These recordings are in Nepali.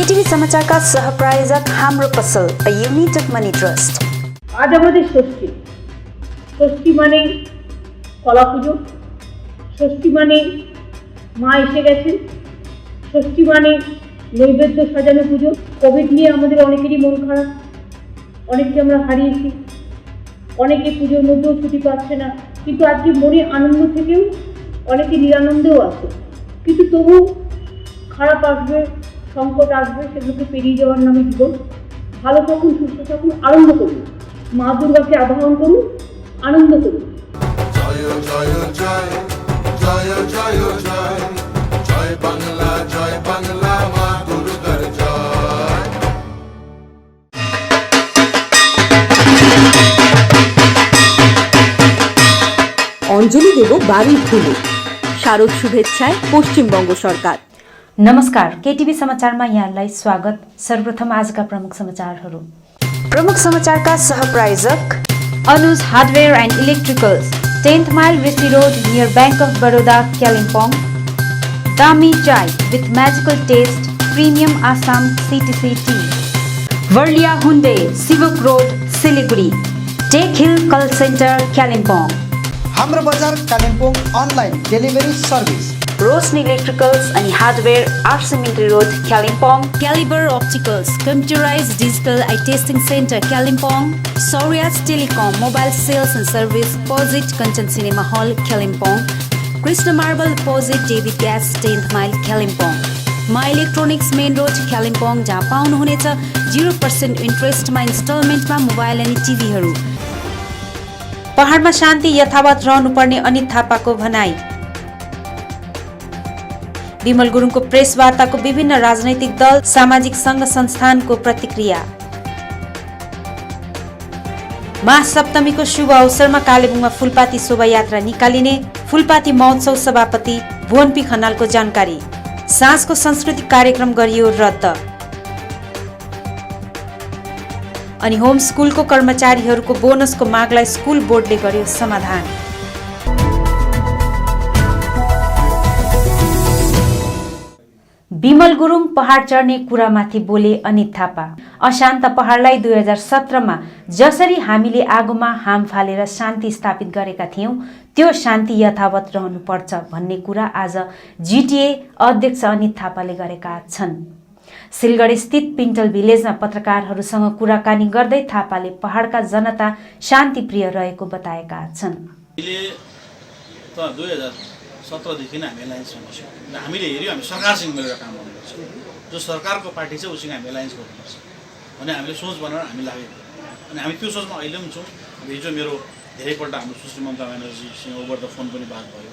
केटीभी समाचारका सहप्रायोजक हाम्रो पसल अ युनिटेड मनी ट्रस्ट। आज আমাদের ষষ্ঠী। ষষ্ঠী মানে কলা পুজো, ষষ্ঠী মানে মা এসে গেছেন, ষষ্ঠী মানে নৈবেদ্য সাজানো পুজো। কোভিড নিয়ে আমাদের অনেকেরই মন খারাপ, অনেককে আমরা হারিয়েছি, অনেকে পুজোর মধ্যেও ছুটি পাচ্ছে না, কিন্তু আজকে মনে আনন্দ থেকেও অনেকে নিরানন্দেও আছে। কিন্তু তবু খারাপ আসবে, সংকট আসবে, সেগুলোকে পেরিয়ে যাওয়ার নামে জীবন। ভালো থাকুন, সুস্থ থাকুন, আনন্দ করুন, মা দুর্গাকে আবাহন করুন, আনন্দ করুন। জয় জয় জয় জয় জয় জয় জয় বাংলা মা দুর্গার জয়। অঞ্জলি দেব বাড়ি ফুলে শারদ शुभेच्छाয় पश्चिमबंग सरकार। नमस्कार, केटीभी समाचारमा यहाँलाई स्वागत। सर्वप्रथम आजका प्रमुख समाचारहरू। प्रमुख समाचारका सहप्रायोजक Anuj hardware and electricals, 10th mile Rishi road near bank of Baroda, Kalimpong. दामी चाय with magical test, premium Assam CTC T. वर्लिया हुन्डे, सिवक road, Siliguri. Take hill call centre, Kalimpong. हाम्रो बजार कालिम्पोङ अनलाइन डेलिभरी सर्भिस। रोशनी इलेक्ट्रिकल्स अनि hardware, आरसिमिन्ट्री road, Kalimpong. Calibre opticals, computerised digital I testing centre, Kalimpong. सौर्याज telecom, mobile sales and service, पोजिट Kanchan cinema hall, Kalimpong. Krishna marble पोजिट David gas, 10th mile, Kalimpong. मा इलेक्ट्रोनिक्स मेन रोड, कालिम्पोङ, जहाँ पाउनुहुनेछ 0% इन्ट्रेस्टमा इन्स्टलमेन्टमा मोबाइल अनि टिभीहरू। पहाडमा शान्ति यथावत रहनुपर्ने अनित थापाको भनाई। विमल गुरुङको प्रेस वार्ताको विभिन्न राजनैतिक दल, सामाजिक संघ संस्थानको प्रतिक्रिया। महासप्तमीको शुभ अवसरमा कालेबुङमा फुलपाती शोभायात्रा निकालिने, फुलपाती महोत्सव सभापति भुवन पी खनालको जानकारी। साँझको सांस्कृतिक कार्यक्रम गरियो रद्द। अनि होम स्कुलको कर्मचारीहरूको बोनसको मागलाई स्कुल बोर्डले गर्यो समाधान। विमल गुरुङ पहाड चढ्ने कुरामाथि बोले अनित थापा। अशान्त पहाडलाई 2017मा जसरी हामीले आगोमा हाम फालेर शान्ति स्थापित गरेका थियौं, त्यो शान्ति यथावत रहनुपर्छ भन्ने कुरा आज GTA अध्यक्ष अनित थापाले गरेका छन्। सिलगढी स्थित पिन्टल भिलेजमा पत्रकारहरूसँग कुराकानी गर्दै थापाले पहाडका जनता शान्तिप्रिय रहेको बताएका छन्। 2017 देखि नै हामी एलायन्स गर्छौँ। हामीले हेऱ्यौँ हामी सरकारसँग मिलेर काम गर्नुपर्छ, जो सरकारको पार्टी छ उसँग हामी एलायन्स गर्नुपर्छ भने हामीले सोच बनाएर हामी लाग्यौँ। अनि हामी त्यो सोचमा अहिले पनि छौँ। हिजो मेरो धेरैपल्ट हाम्रो सुश्री ममता ब्यानर्जीसँग ओभर द फोन पनि बात भयो,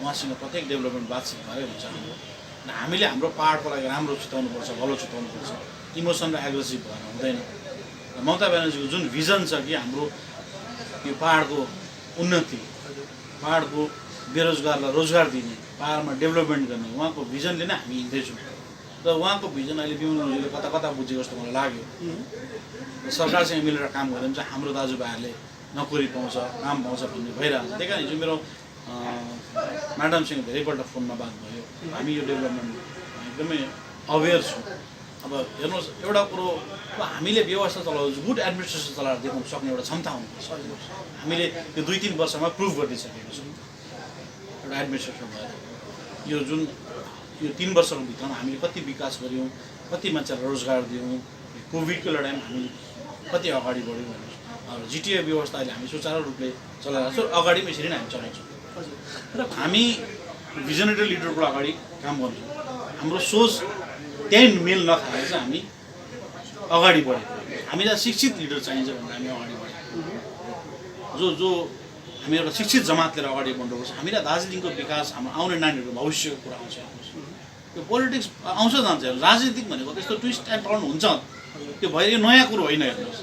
उहाँसँग प्रत्येक डेभलपमेन्ट बातचित भएरै हुन्छ हाम्रो। हामीले हाम्रो पाहाडको लागि राम्रो चिताउनुपर्छ, भलो चिताउनुपर्छ, इमोसन र एग्रेसिभ भएर हुँदैन। ममता ब्यानर्जीको जुन भिजन छ कि हाम्रो यो पाहाडको उन्नति, पाहाडको बेरोजगारलाई रोजगार दिने, पाहाडमा डेभलपमेन्ट गर्ने उहाँको भिजनले नै हामी हिँड्दैछौँ। र उहाँको भिजन अहिले विमलजीले कता कता बुझे जस्तो मलाई लाग्यो। सरकारसँग मिलेर काम गर्दा चाहिँ हाम्रो दाजुभाइहरूले नोकरी पाउँछ, काम पाउँछ भन्ने भइरहेको छ। त्यही कारण हिजो मेरो म्याडमसँग धेरैपल्ट फोनमा बात भयो। हामी यो डेभलपमेन्ट एकदमै अवेर छौँ। अब हेर्नुहोस्, एउटा कुरो हामीले व्यवस्था चलाउँछु, गुड एडमिनिस्ट्रेसन चलाएर देखाउन सक्ने एउटा क्षमता हुनुपर्छ। हामीले यो 2-3 वर्षमा प्रुभ गरिदिइसकेको छौँ एउटा एडमिनिस्ट्रेसन भएर। यो जुन यो 3 वर्षको भित्रमा हामीले कति विकास गऱ्यौँ, कति मान्छेलाई रोजगार दियौँ, कोभिडको लडाइँमा हामी कति अगाडि बढ्यौँ भन्नुहोस्। अब GTA व्यवस्था अहिले हामी सुचारू रूपले चलाइरहेको छौँ, अगाडि पनि यसरी नै हामी चलाउँछौँ। र हामी भिजनरी लिडरको अगाडि काम गर्छौँ। हाम्रो सोच त्यहीँ मेल नखाएर चाहिँ हामी अगाडि बढेको। हामीलाई शिक्षित लिडर चाहिन्छ भनेर हामी अगाडि बढेको। जो हामी एउटा शिक्षित जमात लिएर अगाडि बढ्नुपर्छ। हामीलाई दार्जिलिङको विकास, हाम्रो आउने नानीहरूको भविष्यको कुरा आउँछ। यो पोलिटिक्स आउँछ जान्छ, राजनीतिक भनेको त्यस्तो ट्विस्ट एन्ड टर्न हुन्छ, त्यो भएर यो नयाँ कुरो होइन हेर्नुहोस्।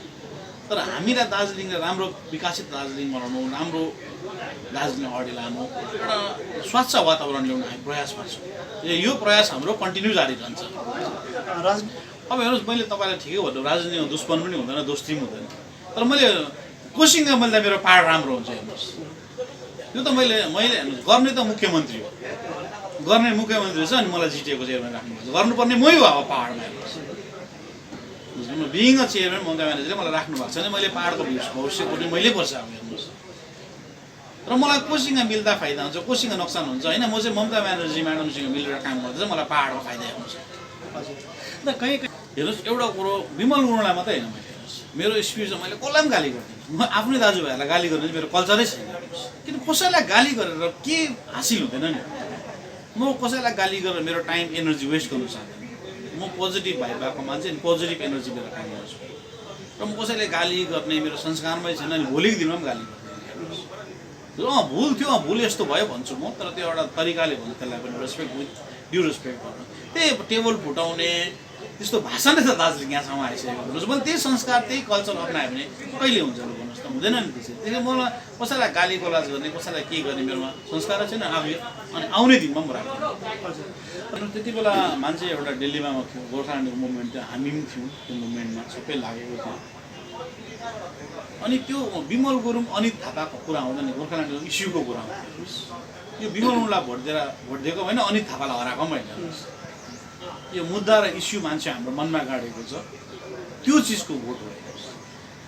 तर हामीलाई दार्जिलिङलाई राम्रो विकसित दार्जिलिङ बनाउनु, राम्रो दार्जिलिङ अगाडि लानु, एउटा स्वच्छ वातावरण ल्याउनु हामी प्रयास गर्छौँ। यो प्रयास हाम्रो कन्टिन्यू जारी रहन्छ। अब हेर्नुहोस्, मैले तपाईँलाई ठिकै भन्नु, राजनीतिमा दुश्मन पनि हुँदैन, दोस्ती पनि हुँदैन। तर मैले कोसिङ मैले मेरो पाहाड राम्रो हुन्छ हेर्नुहोस्। यो त मैले हेर्नुहोस् गर्ने त मुख्यमन्त्री हो, गर्ने मुख्यमन्त्री छ अनि मलाई जिटिएको चेयरम्यान राख्नुपर्छ गर्नुपर्ने मै हो अब पाहाडमा बुझ्नु बिइङ अ चेयरम्यान ममता ब्यानर्जीले मलाई राख्नु भएको छ भने मैले पाहाडको भविष्य कोर्ने मैले पर्छ अब हेर्नुहोस् र मलाई कोसँग मिल्दा फाइदा हुन्छ कोसँग नोक्सान हुन्छ होइन म चाहिँ ममता ब्यानर्जी म्याडमसँग मिलेर काम गर्दा चाहिँ मलाई पाहाडको फाइदा हुन्छ अन्त कहीँ हेर्नुहोस् एउटा कुरो विमल गुरुङलाई मात्रै होइन मैले हेर्नुहोस् मेरो स्पिचमा मैले कसलाई पनि गाली गर्दिनँ म आफ्नै दाजुभाइहरूलाई गाली गर्ने मेरो कल्चरै छैन किन कसैलाई गाली गरेर के हासिल हुँदैन नि म कसैलाई गाली गरेर मेरो टाइम एनर्जी वेस्ट गर्नु चाहँदैन म पोजिटिभ भाइ भएको मान्छे अनि पोजिटिभ एनर्जी लिएर काम गर्छु र म कसैले गाली गर्ने मेरो संस्कारमै छैन अनि भोलिको दिनमा पनि गाली गर्दैन भुल थियो भुल यस्तो भयो भन्छु म तर त्यो एउटा तरिकाले भन्छु त्यसलाई पनि रेस्पेक्ट विथ ड्यु रेस्पेक्ट गर्नु त्यही टेबल फुटाउने त्यस्तो भाषा नै त दार्जिलिङ यहाँसम्म आइसकेको भन्नुहोस् मैले त्यही संस्कार त्यही कल्चर अप्नायो भने कहिले हुन्छ लु भन्नुहोस् त हुँदैन नि त्यसरी मलाई कसैलाई गाली गलाज गर्ने कसैलाई के गर्ने मेरोमा संस्कार छैन आयो अनि आउने दिनमा पनि राख्छु त्यति बेला मान्छे एउटा दिल्लीमा थियो गोर्खाल्यान्डको मुभमेन्ट थियो हामी पनि थियौँ त्यो मुभमेन्टमा सबै लागेको थियो अनि त्यो विमल गुरुङ अनित थापाको कुरा आउँदा नि गोर्खाल्यान्डको इस्युको कुरा आउँथ्यो यो विमल गुरुङलाई भोट दिएको होइन अनित थापालाई हराएको पनि होइन यो मुद्दा र इस्यु मान्छे हाम्रो मनमा गाडेको छ त्यो चिजको भोट हो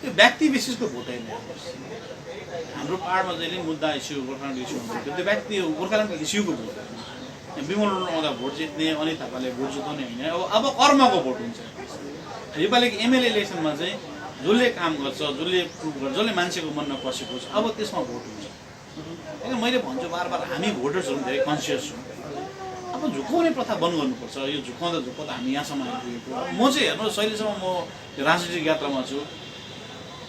त्यो व्यक्ति विशेषको भोट होइन हाम्रो पाहाडमा जहिले मुद्दा इस्यु गोर्खाल्यान्डको इस्यु हुन्छ त्यो व्यक्ति गोर्खाल्यान्डको इस्युको भोट हो विमल गुरुङ आउँदा भोट जित्ने अनित थापाले भोट जिताउने होइन अब कर्मको भोट हुन्छ योपालिको एमएलए इलेक्सनमा चाहिँ जसले काम गर्छ जसले प्रुभ गर्छ जसले मान्छेको मनमा पसेको छ अब त्यसमा भोट हुन्छ किन मैले भन्छु बार बार हामी भोटर्सहरू धेरै कन्सियस छौँ अब झुकाउने प्रथा बन्द गर्नुपर्छ यो झुकाउँदा हामी यहाँसम्म आइपुगेको म चाहिँ हेर्नुहोस् अहिलेसम्म म राजनीतिक यात्रामा छु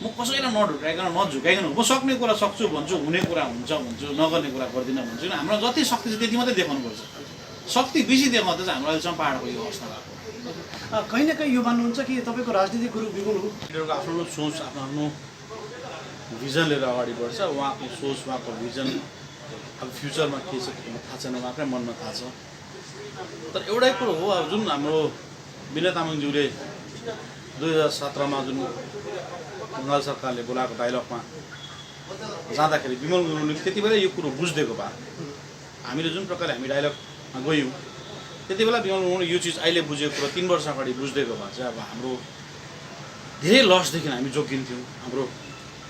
म कसैलाई नढुकाइकन नझुकाइकन म सक्ने कुरा सक्छु भन्छु हुने कुरा हुन्छ भन्छु नगर्ने कुरा गर्दिनँ भन्छु हाम्रो जति शक्ति छ त्यति मात्रै देखाउनुपर्छ शक्ति बेसी देखाउँदा चाहिँ हाम्रो अहिलेसम्म पाहाडको यो अवस्था भएको कहीँ न कहीँ यो मान्नुहुन्छ कि तपाईँको राजनीतिक गुरु विमल हो लिडरको आफ्नो सोच आफ्नो भिजन लिएर अगाडि बढ्छ उहाँको सोच उहाँको भिजन अब फ्युचरमा के छ थाहा छैन उहाँकै मनमा थाहा छ तर एउटै कुरो हो अब जुन हाम्रो विनय तामाङज्यूले 2017मा जुन बङ्गाल सरकारले बोलाएको डायलगमा जाँदाखेरि विमल गुरुङले त्यति बेला यो कुरो बुझिदिएको भए हामीले जुन प्रकारले हामी डायलगमा गयौँ त्यति बेला विमल गुरुङले यो चिज अहिले बुझेको कुरो 3 वर्ष अगाडि बुझिदिएको भए चाहिँ अब हाम्रो धेरै लसदेखि हामी जोगिन्थ्यौँ हाम्रो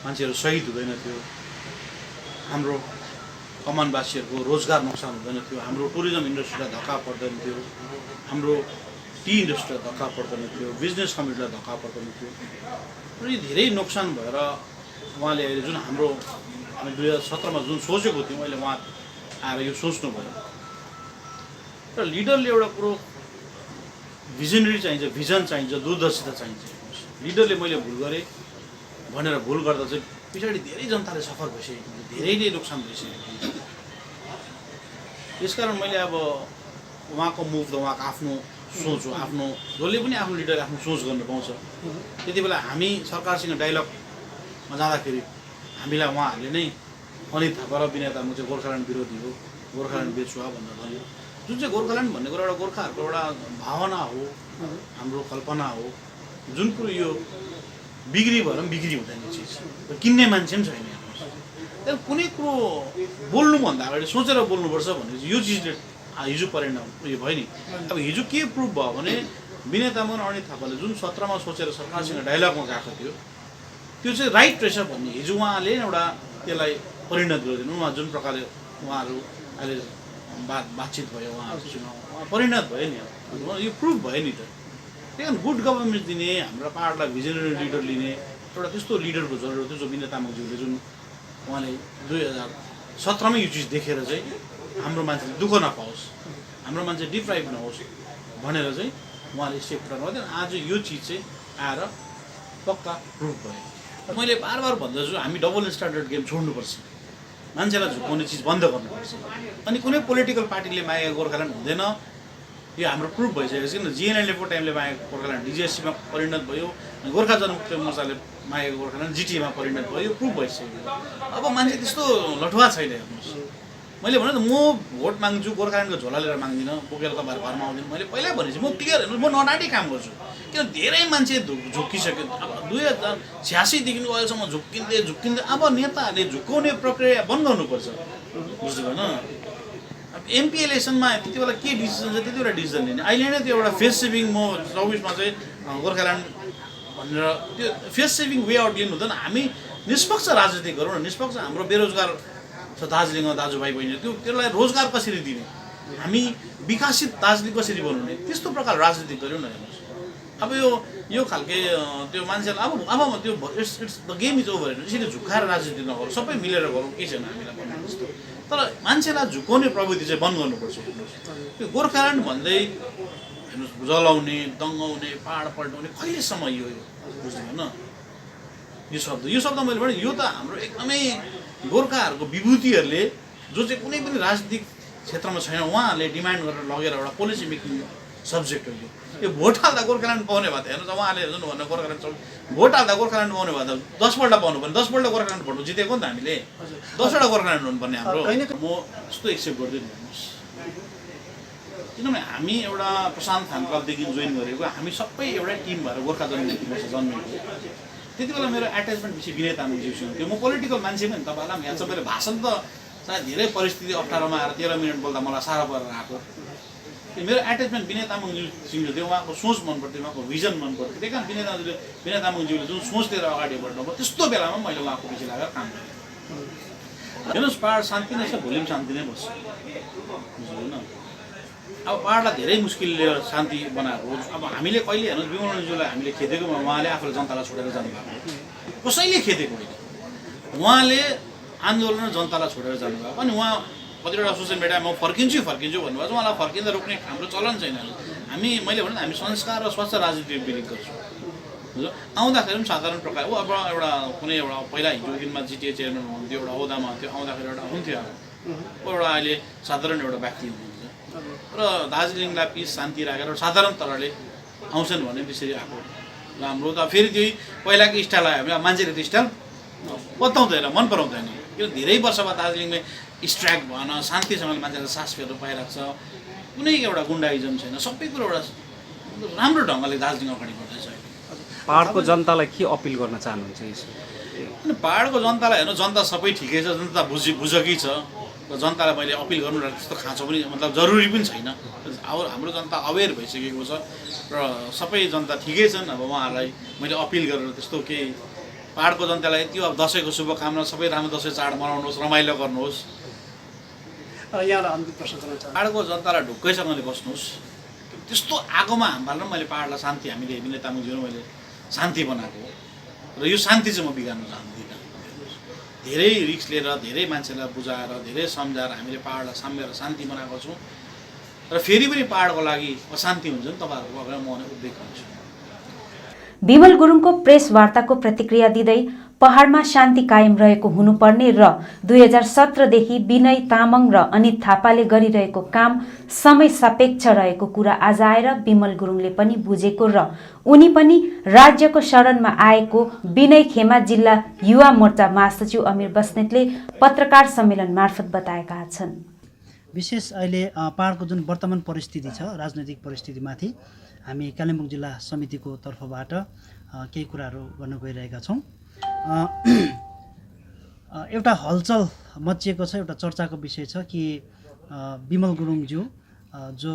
मान्छेहरू सहिद हुँदैन थियो हाम्रो कमानवासीहरूको रोजगार नोक्सान हुँदैन थियो हाम्रो टुरिज्म इन्डस्ट्रीलाई धक्का पर्दैन थियो हाम्रो टी इन्डस्ट्रीलाई धक्का पर्दैन थियो बिजनेस कम्युनिटीलाई धक्का पर्दैन थियो र यो धेरै नोक्सान भएर उहाँले अहिले जुन हाम्रो हामी 2017मा जुन सोचेको थियौँ अहिले उहाँ आएर यो सोच्नुभयो र लिडरले एउटा कुरो भिजनरी चाहिन्छ भिजन चाहिन्छ दूरदर्शिता चाहिन्छ लिडरले मैले भुल गरेँ भनेर भुल गर्दा चाहिँ पछाडि धेरै जनताले सफर भइसकेको हुन्छ धेरै नोक्सान भइसकेको हुन्छ त्यसकारण मैले अब उहाँको मुभ त उहाँको आफ्नो सोच हो आफ्नो जसले पनि आफ्नो लिडर आफ्नो सोच गर्नु पाउँछ त्यति बेला हामी सरकारसँग डायलगमा जाँदाखेरि हामीलाई उहाँहरूले नै अनित थापा र विनय तामाङ चाहिँ गोर्खाल्यान्ड विरोधी हो गोर्खाल्यान्ड बेचुवा भनेर भन्यो जुन चाहिँ गोर्खाल्यान्ड भन्ने कुरा एउटा गोर्खाहरूको एउटा भावना हो हाम्रो कल्पना हो जुन कुरो यो बिक्री भएर पनि बिक्री हुँदैन चिज किन्ने मान्छे पनि छैन त्यहाँ कुनै कुरो बोल्नुभन्दा अगाडि सोचेर बोल्नुपर्छ भने यो चिजले हिजो परिणाम उयो भयो नि अब हिजो के प्रुभ भयो भने विनय तामाङ र अनित थापाले जुन 17मा सोचेर सरकारसँग डायलगमा गएको थियो त्यो चाहिँ राइट रहेछ भन्ने हिजो उहाँले एउटा त्यसलाई परिणत गरिदिनु उहाँ जुन प्रकारले उहाँहरू अहिले बातचित भयो उहाँहरूसँग उहाँ परिणत भयो नि यो प्रुभ भयो नि त त्यही कारण गुड गभर्मेन्ट दिने हाम्रो पाहाडलाई भिजनरी लिडर लिने एउटा त्यस्तो लिडरको जरुरत थियो जो विनय तामाङज्यूले जुन उहाँले 2017मै यो चिज देखेर चाहिँ हाम्रो मान्छेले दुःख नपाओस् हाम्रो मान्छे डिप्राइभ नहोस् भनेर चाहिँ उहाँले स्टेप उठाउनु भयो आज यो चिज चाहिँ आएर पक्का प्रुभ भयो मैले बार बार भन्दैछु हामी डबल स्ट्यान्डर्ड गेम छोड्नुपर्छ मान्छेलाई झुकाउने चिज बन्द गर्नुपर्छ अनि कुनै पोलिटिकल पार्टीले मागेको गोर्खाल्यान्ड हुँदैन यो हाम्रो प्रुभ भइसकेको छ किन जिएनएलएफको टाइमले मागेको गोर्खाल्यान्ड डिजिएससीमा परिणत भयो गोर्खा जनमुक्ति मोर्चाले मागेको गोर्खाल्यान्ड जिटिएमा परिणत भयो यो प्रुभ भइसक्यो अब मान्छे त्यस्तो लठुवा छैन हेर्नुहोस् मैले भने त म भोट माग्छु गोर्खाल्यान्डको झोला लिएर माग्दिनँ बोकेर तपाईँहरू घरमा आउँदिनँ मैले पहिल्यै भनेपछि म क्लियर हेर्नुहोस् म नडाटी काम गर्छु किन धेरै मान्छे झुक्किसक्यो अब 2086देखिको अहिलेसम्म झुक्किँदै अब नेताहरूले झुक्काउने प्रक्रिया बन्द गर्नुपर्छ बुझ्नु भएन एमपी इलेक्सनमा त्यति बेला के डिसिजन छ त्यति बेला डिसिजन लिने। अहिले नै त्यो एउटा फेस सेभिङ म 24मा चाहिँ गोर्खाल्यान्ड भनेर त्यो फेस सेभिङ वे आउट लिनु हुँदैन। हामी निष्पक्ष राजनीति गरौँ न। निष्पक्ष हाम्रो बेरोजगार छ दार्जिलिङमा दाजुभाइ बहिनी, त्यसलाई रोजगार कसरी दिने, हामी विकसित दार्जिलिङ कसरी बनाउने, त्यस्तो प्रकार राजनीति गऱ्यौँ न। हेर्नुहोस् अब यो खालके त्यो मान्छेलाई अब त्यो it's the game is over होइन। यसरी झुक्काएर राजनीति नगरौँ, सबै मिलेर गरौँ, केही छैन हामीलाई भन्नु जस्तो। तर मान्छेलाई झुकाउने प्रवृत्ति चाहिँ बन्द गर्नुपर्छ। हेर्नुहोस् त्यो गोर्खाल्यान्ड भन्दै हेर्नुहोस् जलाउने, दङ्गाउने, पाहाड पल्टाउने कहिलेसम्म यो बुझ्नु होइन। यो शब्द मैले भने यो त हाम्रो एकदमै गोर्खाहरूको विभूतिहरूले जो चाहिँ कुनै पनि राजनीतिक क्षेत्रमा छैन उहाँहरूले डिमान्ड गरेर लगेर एउटा पोलिसी मेकिङ सब्जेक्ट हो यो। भोट हाल्दा गोर्खाल्यान्ड पाउने भए त हेर्नुहोस् उहाँले हेर्नु भन्नु गोर्खाल्यान्ड भोट हाल्दा गोर्खाल्यान्ड पाउने भए त 10 पल्ट पाउनु पर्ने, 10 पल्ट गोर्खाल्यान्ड भोट जितेको नि त हामीले, 10वटा गोर्खाल्यान्ड हुनुपर्ने हाम्रो। म यस्तो एक्सेप्ट गर्दैन। हेर्नुहोस् किनभने हामी एउटा प्रशान्त फ्यान क्लबदेखि जोइन गरेको, हामी सबै एउटै टिम भएर गोर्खा जनमुक्ति मोर्चा जन्मेको। त्यति बेला मेरो एट्याचमेन्ट बेसी विनय तामाङज्यूसँग थियो। म पोलिटिकल मान्छे पनि तपाईँलाई पनि याद छ, मैले भाषण त सायद धेरै परिस्थिति अप्ठ्यारोमा आएर 13 मिनट बोल्दा मलाई साह्रो परेर आएको। मेरो एट्याचमेन्ट विनय तामाङज्यूसँग थियो। उहाँको सोच मन पर्थ्यो, उहाँको भिजन मन पर्थ्यो। त्यही कारण विनय तामाङज्यूले जुन सोच लिएर अगाडि बढ्नुभयो त्यस्तो बेलामा मैले उहाँको पछि लागेर काम गरेँ। हेर्नुहोस् पाहाड शान्ति नै छ, भोलि पनि शान्ति नै बस्छ बुझ्नु। अब पाहाडलाई धेरै मुस्किलले शान्ति बनाएको। अब हामीले कहिले हेर्नुहोस् विमलज्यूलाई हामीले खेदेको, उहाँले आफूले जनतालाई छोडेर जानुभएको, कसैले खेदेको होइन। उहाँले आन्दोलन जनतालाई छोडेर जानुभएको। अनि उहाँ कतिवटा सोसियल मिडियामा म फर्किन्छु भन्नुभएको छ। उहाँलाई फर्किँदा रोक्ने हाम्रो चलन छैन। मैले भने हामी संस्कार र स्वच्छ राजनीति बिलिभ गर्छौँ। बुझ्यो आउँदाखेरि पनि साधारण प्रकार अब एउटा कुनै एउटा पहिला हिजो दिनमा जिटिए चेयरम्यान हुनुहुन्थ्यो, एउटा ओहदामा थियो, आउँदाखेरि एउटा हुन्थ्यो। एउटा अहिले साधारण एउटा व्यक्ति हुनुहुन्छ र दार्जिलिङलाई पिस शान्ति राखेर साधारण तरहले आउँछन् भने त्यसरी आएको राम्रो। त फेरि त्यही पहिलाको स्टाइल आयो भने मान्छेले त्यो स्टाइल बताउँदैन, मन पराउँदैन। यो धेरै वर्ष बाद दार्जिलिङले स्ट्राइक भएन, शान्तिसँगले मान्छेले सास फेर्नु पाइरहेको छ, कुनै एउटा गुन्डाइजम छैन, सबै कुरो एउटा राम्रो ढङ्गले दार्जिलिङ अगाडि बढ्दैछ। पाहाडको जनतालाई के अपिल गर्न चाहनुहुन्छ यसो? पाहाडको जनतालाई हेर्नु, जनता सबै ठिकै छ, जनता बुझेकै छ। र जनतालाई मैले अपिल गर्नु त्यस्तो खाँचो पनि मतलब जरुरी पनि छैन। अब हाम्रो जनता अवेर भइसकेको छ र सबै जनता ठिकै छन्। अब उहाँहरूलाई मैले अपिल गरेर त्यस्तो केही पाहाडको जनतालाई यति अब दसैँको शुभकामना, सबै राम्रो दसैँ चाड मनाउनुहोस्, रमाइलो गर्नुहोस्। यहाँलाई अन्तिम प्रश्न गर्न चाहन्छु। पाहाडको जनतालाई ढुक्कैसँगले बस्नुहोस्। त्यस्तो आगोमा हाम्रोमा मैले पाहाडलाई शान्ति हामीले विनय तामाङज्यूले मैले शान्ति बनाएको र यो शान्ति चाहिँ म बिगार्न चाहन्दिनँ। धेरै रिक्स लिएर धेरै मान्छेलाई बुझाएर धेरै सम्झाएर हामीले पाहाडलाई साम्य र शान्ति बनाएको छौँ र फेरि पनि पाहाडको लागि अशान्ति हुन्छ नि तपाईँहरूको अगाडि म उद्वेग हुन्छु। विमल गुरुङको प्रेस वार्ताको प्रतिक्रिया दिँदै पहाडमा शान्ति कायम रहेको हुनुपर्ने र 2017देखि विनय तामाङ र अनित थापाले गरिरहेको काम समय सापेक्ष रहेको कुरा आज आएर विमल गुरुङले पनि बुझेको र उनी पनि राज्यको शरणमा आएको विनय खेमा जिल्ला युवा मोर्चा महासचिव अमिर बस्नेतले पत्रकार सम्मेलन मार्फत बताएका छन्। विशेष अहिले पहाडको जुन वर्तमान परिस्थिति छ, राजनैतिक परिस्थितिमाथि हामी कालिम्पोङ जिल्ला समितिको तर्फबाट केही कुराहरू गर्न गइरहेका छौँ। एउटा हलचल मचिएको छ, एउटा चर्चाको विषय छ कि विमल गुरुङज्यू जो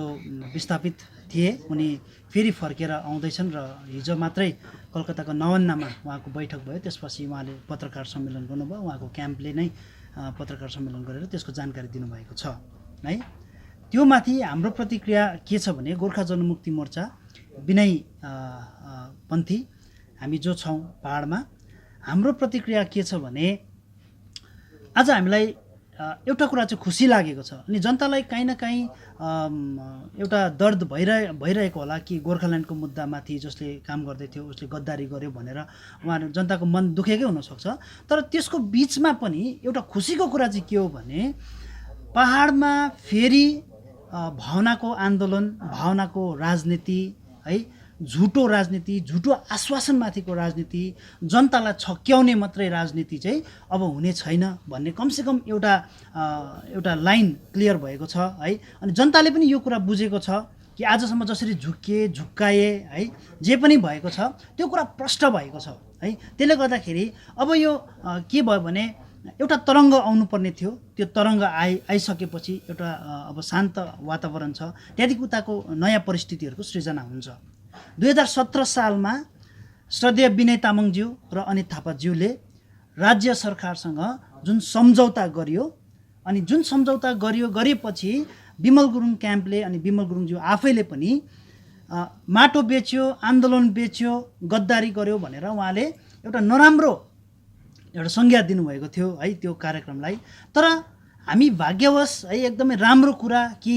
विस्थापित थिए उनी फेरि फर्केर आउँदैछन् र हिजो मात्रै कलकत्ताको नवन्नामा उहाँको बैठक भयो। त्यसपछि उहाँले पत्रकार सम्मेलन गर्नुभयो। उहाँको क्याम्पले नै पत्रकार सम्मेलन गरेर त्यसको जानकारी दिनुभएको छ है। त्यो माथि हाम्रो प्रतिक्रिया के छ भने गोर्खा जनमुक्ति मोर्चा विनय पन्थी हामी जो छौँ पहाडमा, हाम्रो प्रतिक्रिया के छ भने आज हामीलाई एउटा कुरा चाहिँ खुसी लागेको छ। अनि जनतालाई काहीँ न काहीँ एउटा दर्द भइरहेको होला कि गोर्खाल्यान्डको मुद्दामाथि जसले काम गर्दै थियो उसले गद्दारी गर्यो भनेर उहाँहरू जनताको मन दुखेकै हुनसक्छ। तर त्यसको बिचमा पनि एउटा खुसीको कुरा चाहिँ के हो भने पहाडमा फेरि भावनाको आन्दोलन, भावनाको राजनीति है, झुटो राजनीति, झुटो आश्वासनमाथिको राजनीति, जनतालाई छक्याउने मात्रै राजनीति चाहिँ अब हुने छैन भन्ने कमसेकम एउटा लाइन क्लियर भएको छ है। अनि जनताले पनि यो कुरा बुझेको छ कि आजसम्म जसरी झुक्काए है, जे पनि भएको छ त्यो कुरा प्रष्ट भएको छ है। त्यसले गर्दाखेरि अब यो के भयो भने एउटा तरङ्ग आउनुपर्ने थियो। त्यो तरङ्ग आइसकेपछि एउटा अब शान्त वातावरण छ, त्यहाँदेखि उताको नयाँ परिस्थितिहरूको सृजना हुन्छ। 2017 सालमा श्रद्धेय विनय तामाङज्यू र अनित थापाज्यूले राज्य सरकारसँग जुन सम्झौता गरियो, अनि जुन सम्झौता गरेपछि बिमल गुरुङ क्याम्पले अनि बिमल गुरुङज्यू आफैले पनि माटो बेच्यो, आन्दोलन बेच्यो, गद्दारी गर्यो भनेर उहाँले एउटा नराम्रो एउटा संज्ञा दिनुभएको थियो है त्यो कार्यक्रमलाई। तर हामी भाग्यवश है एकदमै राम्रो कुरा कि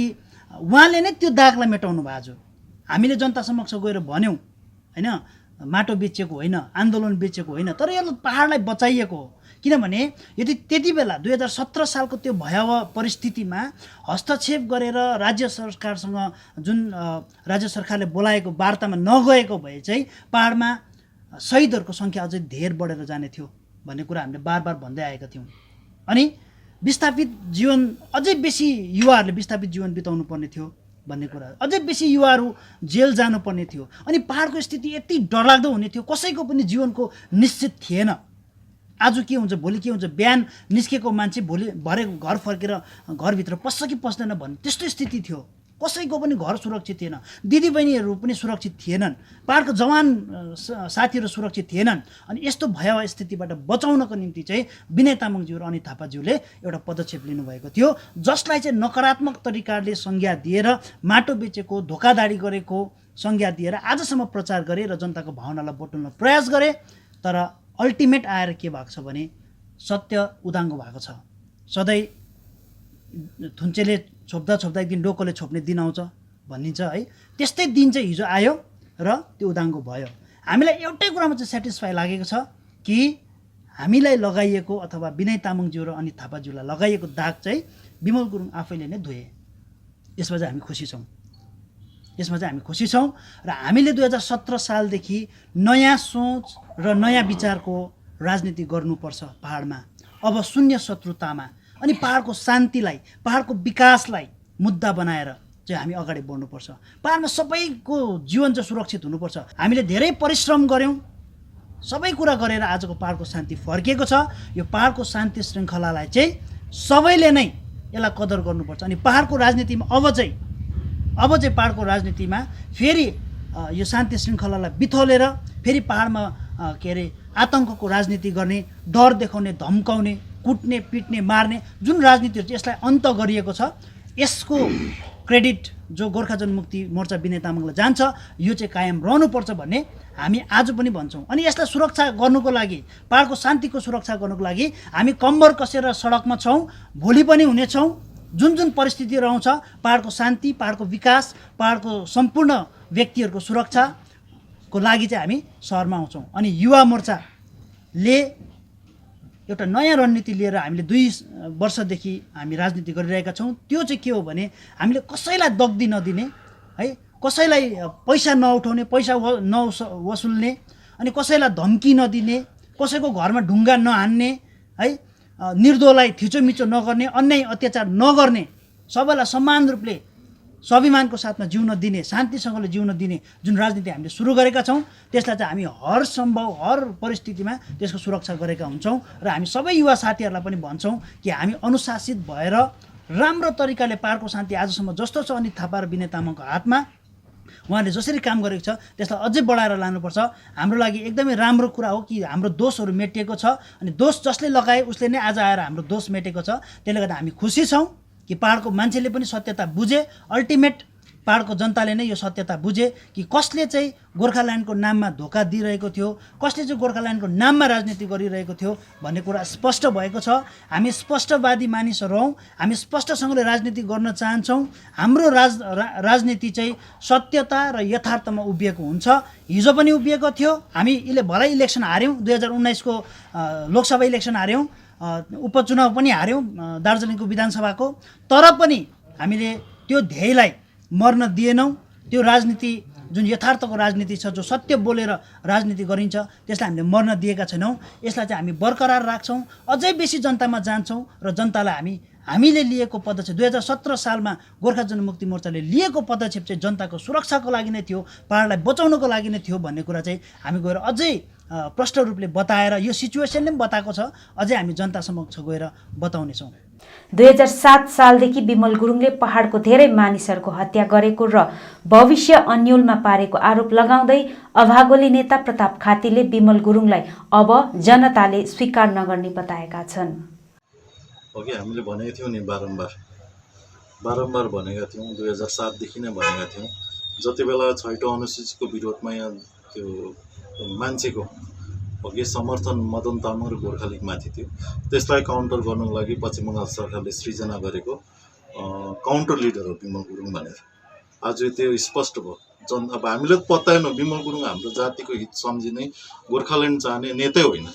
उहाँले नै त्यो दागलाई मेटाउनु भएको छ। हामीले जनता समक्ष गएर भन्यौँ होइन, माटो बेचेको होइन, आन्दोलन बेचेको होइन, तर यो पहाडलाई बचाइएको हो। किनभने यदि त्यति बेला 2017 सालको त्यो भयावह परिस्थितिमा हस्तक्षेप गरेर राज्य सरकारसँग जुन राज्य सरकारले बोलाएको वार्तामा नगएको भए चाहिँ पहाडमा शहीदहरूको सङ्ख्या अझै धेर बढेर जाने थियो भन्ने कुरा हामीले बार बार भन्दै आएका थियौँ। अनि विस्थापित जीवन अझै बेसी युवाहरूले विस्थापित जीवन बिताउनु पर्ने थियो भन्ने कुरा, अझै बेसी युवाहरू जेल जानुपर्ने थियो। अनि पहाडको स्थिति यति डरलाग्दो हुने थियो, कसैको पनि जीवनको निश्चित थिएन। आज के हुन्छ, भोलि के हुन्छ, बिहान निस्केको मान्छे भोलि भरे घर फर्केर घरभित्र पस्छ कि पस्दैन भन्ने त्यस्तो स्थिति थियो। कसैको पनि घर सुरक्षित थिएन, दिदीबहिनीहरू पनि सुरक्षित थिएनन्, पहाडको जवान साथीहरू सुरक्षित थिएनन्। अनि यस्तो भयावह स्थितिबाट बचाउनको निम्ति चाहिँ विनय तामाङज्यू र अनित थापाज्यूले एउटा पदक्षेप लिनुभएको थियो, जसलाई चाहिँ नकारात्मक तरिकाले संज्ञा दिएर माटो बेचेको, धोकाधडी गरेको संज्ञा दिएर आजसम्म प्रचार गरे र जनताको भावनालाई बटुल्न प्रयास गरे। तर अल्टिमेट आएर के भएको छ भने सत्य उदाङ्गो भएको छ। सधैँ थुन्चेले छोप्दा छोप्दा एक दिन डोकोले छोप्ने दिन आउँछ भनिन्छ है, त्यस्तै दिन चाहिँ हिजो आयो र त्यो उदाङ्गो भयो। हामीलाई एउटै कुरामा चाहिँ सेटिस्फाई लागेको छ कि हामीलाई लगाइएको अथवा विनय तामाङज्यू र अनित थापाज्यूलाई लगाइएको दाग चाहिँ बिमल गुरुङ आफैले नै धोए। यसमा चाहिँ हामी खुसी छौँ, यसमा चाहिँ हामी खुसी छौँ। र हामीले 2017 सालदेखि नयाँ सोच र नयाँ विचारको राजनीति गर्नुपर्छ पहाडमा। अब शून्य शत्रुतामा अनि पहाडको शान्तिलाई, पहाडको विकासलाई मुद्दा बनाएर चाहिँ हामी अगाडि बढ्नुपर्छ। पहाडमा सबैको जीवन चाहिँ सुरक्षित हुनुपर्छ। हामीले धेरै परिश्रम गऱ्यौँ, सबै कुरा गरेर आजको पहाडको शान्ति फर्किएको छ। यो पहाडको शान्ति श्रृङ्खलालाई चाहिँ सबैले नै यसलाई कदर गर्नुपर्छ। अनि पहाडको राजनीतिमा अब चाहिँ पहाडको राजनीतिमा फेरि यो शान्ति श्रृङ्खलालाई बिथोलेर फेरि पहाडमा आतङ्कको राजनीति गर्ने, डर देखाउने, धम्काउने, कुट्ने, पिट्ने, मार्ने जुन राजनीतिहरू चाहिँ यसलाई अन्त गरिएको छ, यसको क्रेडिट जो गोर्खा जनमुक्ति मोर्चा विनय तामाङलाई जान्छ। यो चाहिँ कायम रहनुपर्छ भन्ने हामी आज पनि भन्छौँ। अनि यसलाई सुरक्षा गर्नुको लागि, पहाडको शान्तिको सुरक्षा गर्नुको लागि हामी कम्बर कसेर सडकमा छौँ, भोलि पनि हुनेछौँ। जुन जुन परिस्थितिहरू आउँछ, पहाडको शान्ति, पहाडको विकास, पहाडको सम्पूर्ण व्यक्तिहरूको सुरक्षाको लागि चाहिँ हामी सहरमा आउँछौँ। अनि युवा मोर्चाले एउटा नयाँ रणनीति लिएर हामीले 2 वर्षदेखि हामी राजनीति गरिरहेका छौँ। त्यो चाहिँ के हो भने हामीले कसैलाई दग्दी नदिने है, कसैलाई पैसा नउठाउने, पैसा नवसुल्ने, अनि कसैलाई धम्की नदिने, कसैको घरमा ढुङ्गा नहान्ने है, निर्दोषलाई थिचोमिचो नगर्ने, अन्याय अत्याचार नगर्ने, सबैलाई समान रूपले स्वाभिमानको साथमा जिउन दिने, शान्तिसँगले जिउन दिने जुन राजनीति हामीले सुरु गरेका छौँ, त्यसलाई चाहिँ हामी हर सम्भव हर परिस्थितिमा त्यसको सुरक्षा गरेका हुन्छौँ। र हामी सबै युवा साथीहरूलाई पनि भन्छौँ कि हामी अनुशासित भएर राम्रो तरिकाले पहाडको शान्ति आजसम्म जस्तो छ अनित थापा र विनय तामाङको हातमा उहाँले जसरी काम गरेको छ त्यसलाई अझै बढाएर लानुपर्छ। हाम्रो लागि एकदमै राम्रो कुरा हो कि हाम्रो दोषहरू मेटिएको छ, अनि दोष जसले लगाए उसले नै आज आएर हाम्रो दोष मेटेको छ। त्यसले गर्दा हामी खुसी छौँ कि पहाडको मान्छेले पनि सत्यता बुझे, अल्टिमेट पहाडको जनताले नै यो सत्यता बुझे कि कसले चाहिँ गोर्खाल्यान्डको नाममा धोका दिइरहेको थियो, कसले चाहिँ गोर्खाल्यान्डको नाममा राजनीति गरिरहेको थियो भन्ने कुरा स्पष्ट भएको छ। हामी स्पष्टवादी मानिसहरू हौँ, हामी स्पष्टसँगले राजनीति गर्न चाहन्छौँ। हाम्रो राजनीति चाहिँ सत्यता र यथार्थमा उभिएको हुन्छ। हिजो पनि उभिएको थियो, हामी भलै इलेक्सन हार्यौँ, 2019को लोकसभा इलेक्सन हार्यौँ, उपचुनाव पनि हार्यौँ दार्जिलिङको विधानसभाको, तर पनि हामीले त्यो ध्येयलाई मर्न दिएनौँ। त्यो राजनीति जुन यथार्थको राजनीति छ, जो सत्य बोलेर राजनीति गरिन्छ, त्यसलाई हामीले मर्न दिएका छैनौँ। यसलाई चाहिँ हामी बरकरार राख्छौँ, अझै बेसी जनतामा जान्छौँ र जनतालाई हामीले लिएको पदक्षेप 2017 सालमा गोर्खा जनमुक्ति मोर्चाले लिएको पदक्षेप चाहिँ जनताको सुरक्षाको लागि नै थियो, पहाडलाई बचाउनको लागि नै थियो भन्ने कुरा चाहिँ हामी गएर अझै प्रष्ट रूपले बताएर यो सिचुएसनले पनि बताएको छ, अझै हामी जनता समक्ष गएर बताउनेछौँ। 2007 सालदेखि बिमल गुरुङले पहाडको धेरै मानिसहरूको हत्या गरेको र भविष्य अन्योलमा पारेको आरोप लगाउँदै अभागोली नेता प्रताप खातीले बिमल गुरुङलाई अब जनताले स्वीकार नगर्ने बताएका छन्। अघि हामीले भनेका थियौँ नि, बारम्बार भनेका थियौँ, 2007 देखि नै भनेका थियौँ। जति बेला छैटौँ अनुसूचीको विरोधमा यहाँ त्यो मान्छेको अघि समर्थन मदन तामाङ र गोर्खा लिगमाथि थियो, त्यसलाई काउन्टर गर्नको लागि पश्चिम बङ्गाल सरकारले सृजना गरेको काउन्टर लिडर हो बिमल गुरुङ भनेर। आज त्यो स्पष्ट भयो। अब हामीले त पत्याएनौँ, बिमल गुरुङ हाम्रो जातिको हित सम्झिने गोर्खाल्यान्ड चाहने नेतै होइन।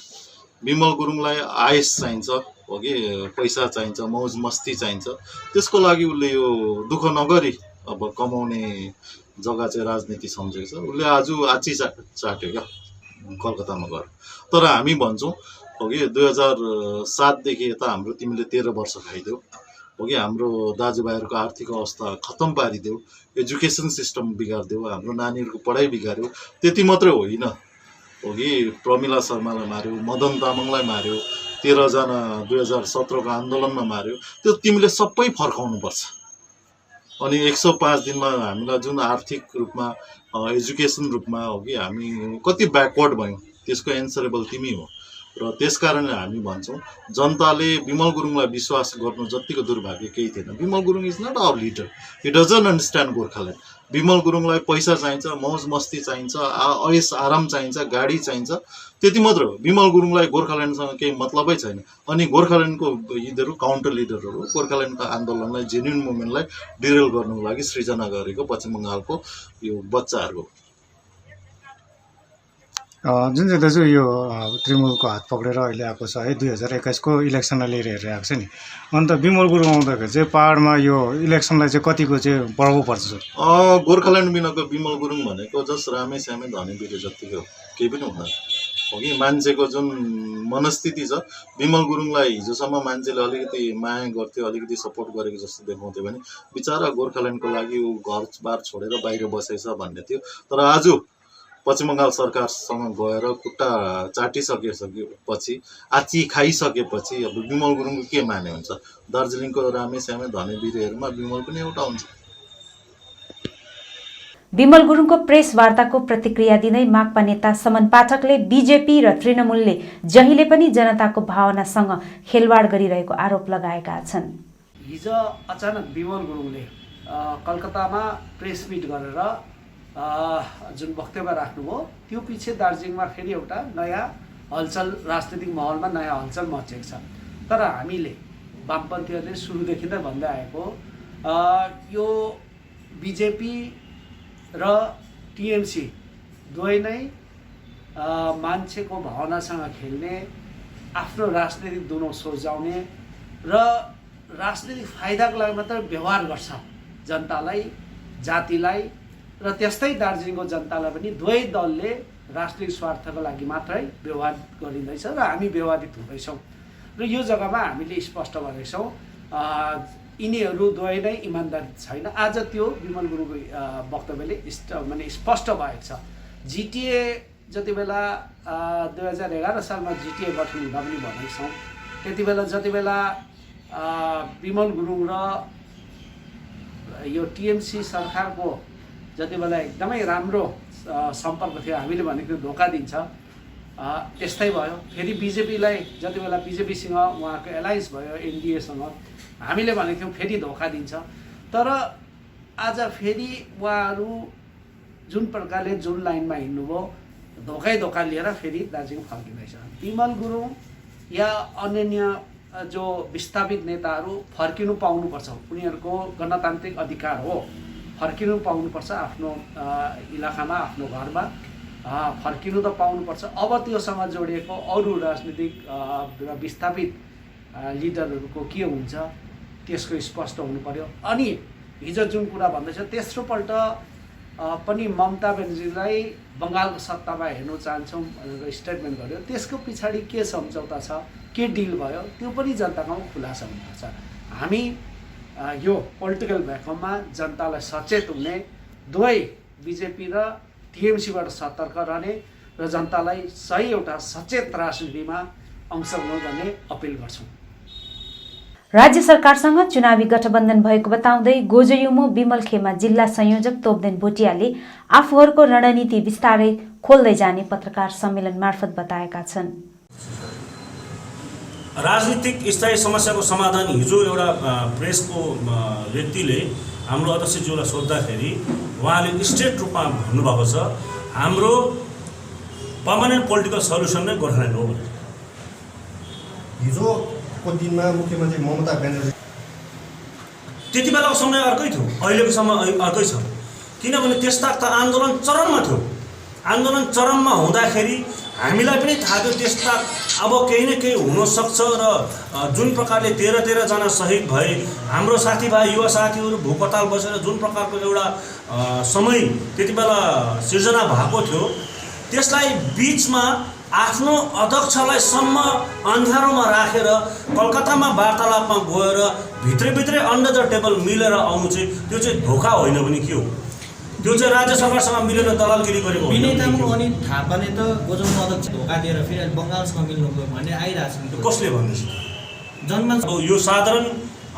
बिमल गुरुङलाई आयस चाहिन्छ, अघि पैसा चाहिन्छ, मौज मस्ती चाहिन्छ, त्यसको लागि उसले यो दुःख नगरी अब कमाउने जग्गा चाहिँ राजनीति सम्झेको छ। उसले आज आची चाट्यो क्या कलकत्तामा गएर। तर हामी भन्छौँ अघि 2007 देखि यता हाम्रो तिमीले 13 वर्ष खाइदेऊ, अघि हाम्रो दाजुभाइहरूको आर्थिक अवस्था खत्तम पारिदेऊ, एजुकेसन सिस्टम बिगारिदेऊ, हाम्रो नानीहरूको पढाइ बिगाऱ्यो। त्यति मात्रै होइन, अघि प्रमिला शर्मालाई मार्यो, मदन तामाङलाई मार्यो, 13 जना 2017 को आन्दोलनमा मार्यो। त्यो तिमीले सबै फर्काउनुपर्छ। अनि 105 दिनमा हामीलाई जुन आर्थिक रूपमा एजुकेसन रूपमा हो कि हामी कति ब्याकवर्ड भयौँ, त्यसको एन्सरेबल तिमी हो। र त्यसकारणले हामी भन्छौँ जनताले बिमल गुरुङलाई विश्वास गर्नु जतिको दुर्भाग्य केही थिएन। Bimal Gurung is not our leader, he doesn't understand Gorkhaland. Bimal गुरुङलाई पैसा चाहिन्छ, मौज मस्ती चाहिन्छ, ऐस आराम चाहिन्छ, गाडी चाहिन्छ, त्यति मात्र हो। बिमल गुरुङलाई गोर्खाल्यान्डसँग केही मतलबै छैन। अनि गोर्खाल्यान्डको यिनीहरू काउन्टर लिडरहरू गोर्खाल्यान्डको आन्दोलनलाई, जेन्युन मुभमेन्टलाई डिरेल गर्नुको लागि सृजना गरेको पश्चिम बङ्गालको यो बच्चाहरूको जुन चाहिँ दाजु यो तृणमूलको हात पक्रेर अहिले आएको छ है, 2021 को इलेक्सनलाई लिएर हेरिरहेको छ नि, अन्त बिमल गुरुङ आउँदाखेरि चाहिँ पहाडमा यो इलेक्सनलाई चाहिँ कतिको चाहिँ प्रभाव पर्छ? गोर्खाल्यान्ड बिनाको बिमल गुरुङ भनेको जस रामे श्यामे धनी बिरे जतिको केही पनि हुँदैन। हो कि मान्छेको जुन मनस्थिति छ, बिमल गुरुङलाई हिजोसम्म मान्छेले अलिकति माया गर्थ्यो, अलिकति सपोर्ट गरेको जस्तो देखाउँथ्यो भने बिचरा गोर्खाल्यान्डको लागि ऊ घरबार छोडेर बाहिर बसेछ भन्ने थियो। तर आज पश्चिम बङ्गाल सरकारसँग गएर खुट्टा चाटिसकेपछि, आची खाइसकेपछि अब बिमल गुरुङको के माने हुन्छ? दार्जिलिङको रामे श्यामे धनी बिरेहरूमा बिमल पनि एउटा हुन्छ। बिमल गुरुङको प्रेस वार्ताको प्रतिक्रिया दिँदै माकपा नेता समन पाठकले बिजेपी र तृणमूलले जहिले पनि जनताको भावनासँग खेलवाड गरिरहेको आरोप लगाएका छन्। हिजो अचानक बिमल गुरुङले कलकत्तामा प्रेस मिट गरेर जुन वक्तव्य राख्नुभयो, त्यो पछि दार्जिलिङमा फेरि एउटा नयाँ हलचल, राजनीतिक माहौलमा नयाँ हलचल मचेको छ। तर हामीले वामपन्थीहरूले सुरुदेखि नै भन्दै आएको यो बिजेपी र टिएमसी दुवै नै मान्छेको भावनासँग खेल्ने, आफ्नो राजनीतिक दुनो सोझाउने र राजनीतिक फाइदाको लागि मात्र व्यवहार गर्छ जनतालाई, जातिलाई र त्यस्तै दार्जिलिङको जनतालाई पनि दुवै दलले राष्ट्रिय स्वार्थको लागि मात्रै व्यवहार गरिँदैछ र हामी व्यवहारित हुँदैछौँ। र यो जग्गामा हामीले स्पष्ट गरेका छौँ यिनीहरू दुवै नै इमान्दारी छैन। आज त्यो बिमल गुरुङको वक्तव्यले माने स्पष्ट भएको छ। जिटिए जति बेला 2011 सालमा जिटिए गठन हुँदा पनि भनेका छौँ, त्यति बेला जति बेला बिमल गुरुङ र यो टिएमसी सरकारको जति बेला एकदमै राम्रो सम्पर्क थियो, हामीले भनेको धोका दिन्छ, त्यस्तै भयो। फेरि बिजेपीलाई जति बेला बिजेपीसँग उहाँको एलायन्स भयो एनडिएसँग, हामीले भनेको थियौँ फेरि धोका दिन्छ। तर आज फेरि उहाँहरू जुन प्रकारले जुन लाइनमा हिँड्नुभयो, धोका लिएर फेरि दार्जिलिङ फर्किँदैछ। बिमल गुरुङ या अन्य जो विस्थापित नेताहरू फर्किनु पाउनुपर्छ, उनीहरूको गणतान्त्रिक अधिकार हो, फर्किनु पाउनुपर्छ, आफ्नो इलाकामा आफ्नो घरमा फर्किनु त पाउनुपर्छ। अब त्योसँग जोडिएको अरू राजनीतिक विस्थापित लिडरहरूको के हुन्छ त्यसको स्पष्ट हुनु पर्यो। अनि हिजो जुन कुरा भन्दैछ तेस्रोपल्ट पनि ममता ब्यानर्जीलाई बङ्गालको सत्तामा हेर्नु चाहन्छौँ भनेर स्टेटमेन्ट गर्यो। त्यसको पछाडि के सम्झौता छ, के डिल भयो, त्यो पनि जनतामा खुलासा हुनुपर्छ। हामी यो पोलिटिकल भ्याकुममा जनतालाई सचेत हुने, दुवै बिजेपी र टिएमसीबाट सतर्क रहने र जनतालाई सही एउटा सचेत राजनीतिमा अंशग्रहण गर्ने अपिल गर्छौँ। राज्य सरकारसँग चुनावी गठबन्धन भएको बताउँदै गोजयुमो विमल खेमा जिल्ला संयोजक तोपदेन भोटियाले आफूहरूको रणनीति विस्तारै खोल्दै जाने पत्रकार सम्मेलन मार्फत बताएका छन्। राजनीतिक स्थायी समस्याको समाधान हिजो एउटा प्रेसको व्यक्तिले हाम्रो अध्यक्षज्यूलाई सोद्धाखेरि उहाँले स्ट्रेट रूपमा भन्नुभएको छ हाम्रो पर्मानेन्ट पोलिटिकल सल्युसन नै गोर्खाल्यान्ड हो भनेर। हिजोको दिनमा मुख्यमन्त्री ममता ब्यानर्जी त्यति बेलाको समय अर्कै थियो, अहिलेको समय अर्कै छ। किनभने त्यस्ता आन्दोलन चरममा थियो। आन्दोलन चरममा हुँदाखेरि हामीलाई पनि थाहा थियो त्यस्ता अब केही न केही हुनसक्छ र जुन प्रकारले 13 जना शहीद भए, हाम्रो साथीभाइ युवा साथीहरू भोक हडताल बसेर जुन प्रकारको एउटा समय त्यति बेला सिर्जना भएको थियो, त्यसलाई बिचमा आफ्नो अध्यक्षलाई सम्म अन्धारोमा राखेर कलकत्तामा वार्तालापमा गएर भित्रभित्रै अन्डर द टेबल मिलेर आउनु चाहिँ त्यो चाहिँ धोका होइन भने के हो? त्यो चाहिँ राज्य सरकारसँग मिलेर दलालगिरी गरेको होइन। विनय तामाङ अनि थापाले त गोजौमा अध्यक्ष धोका दिएर फेरि बङ्गालसँग मिल्नु गयो भन्ने आइरहेको छ। कसले भन्दैछ? जन्म यो साधारण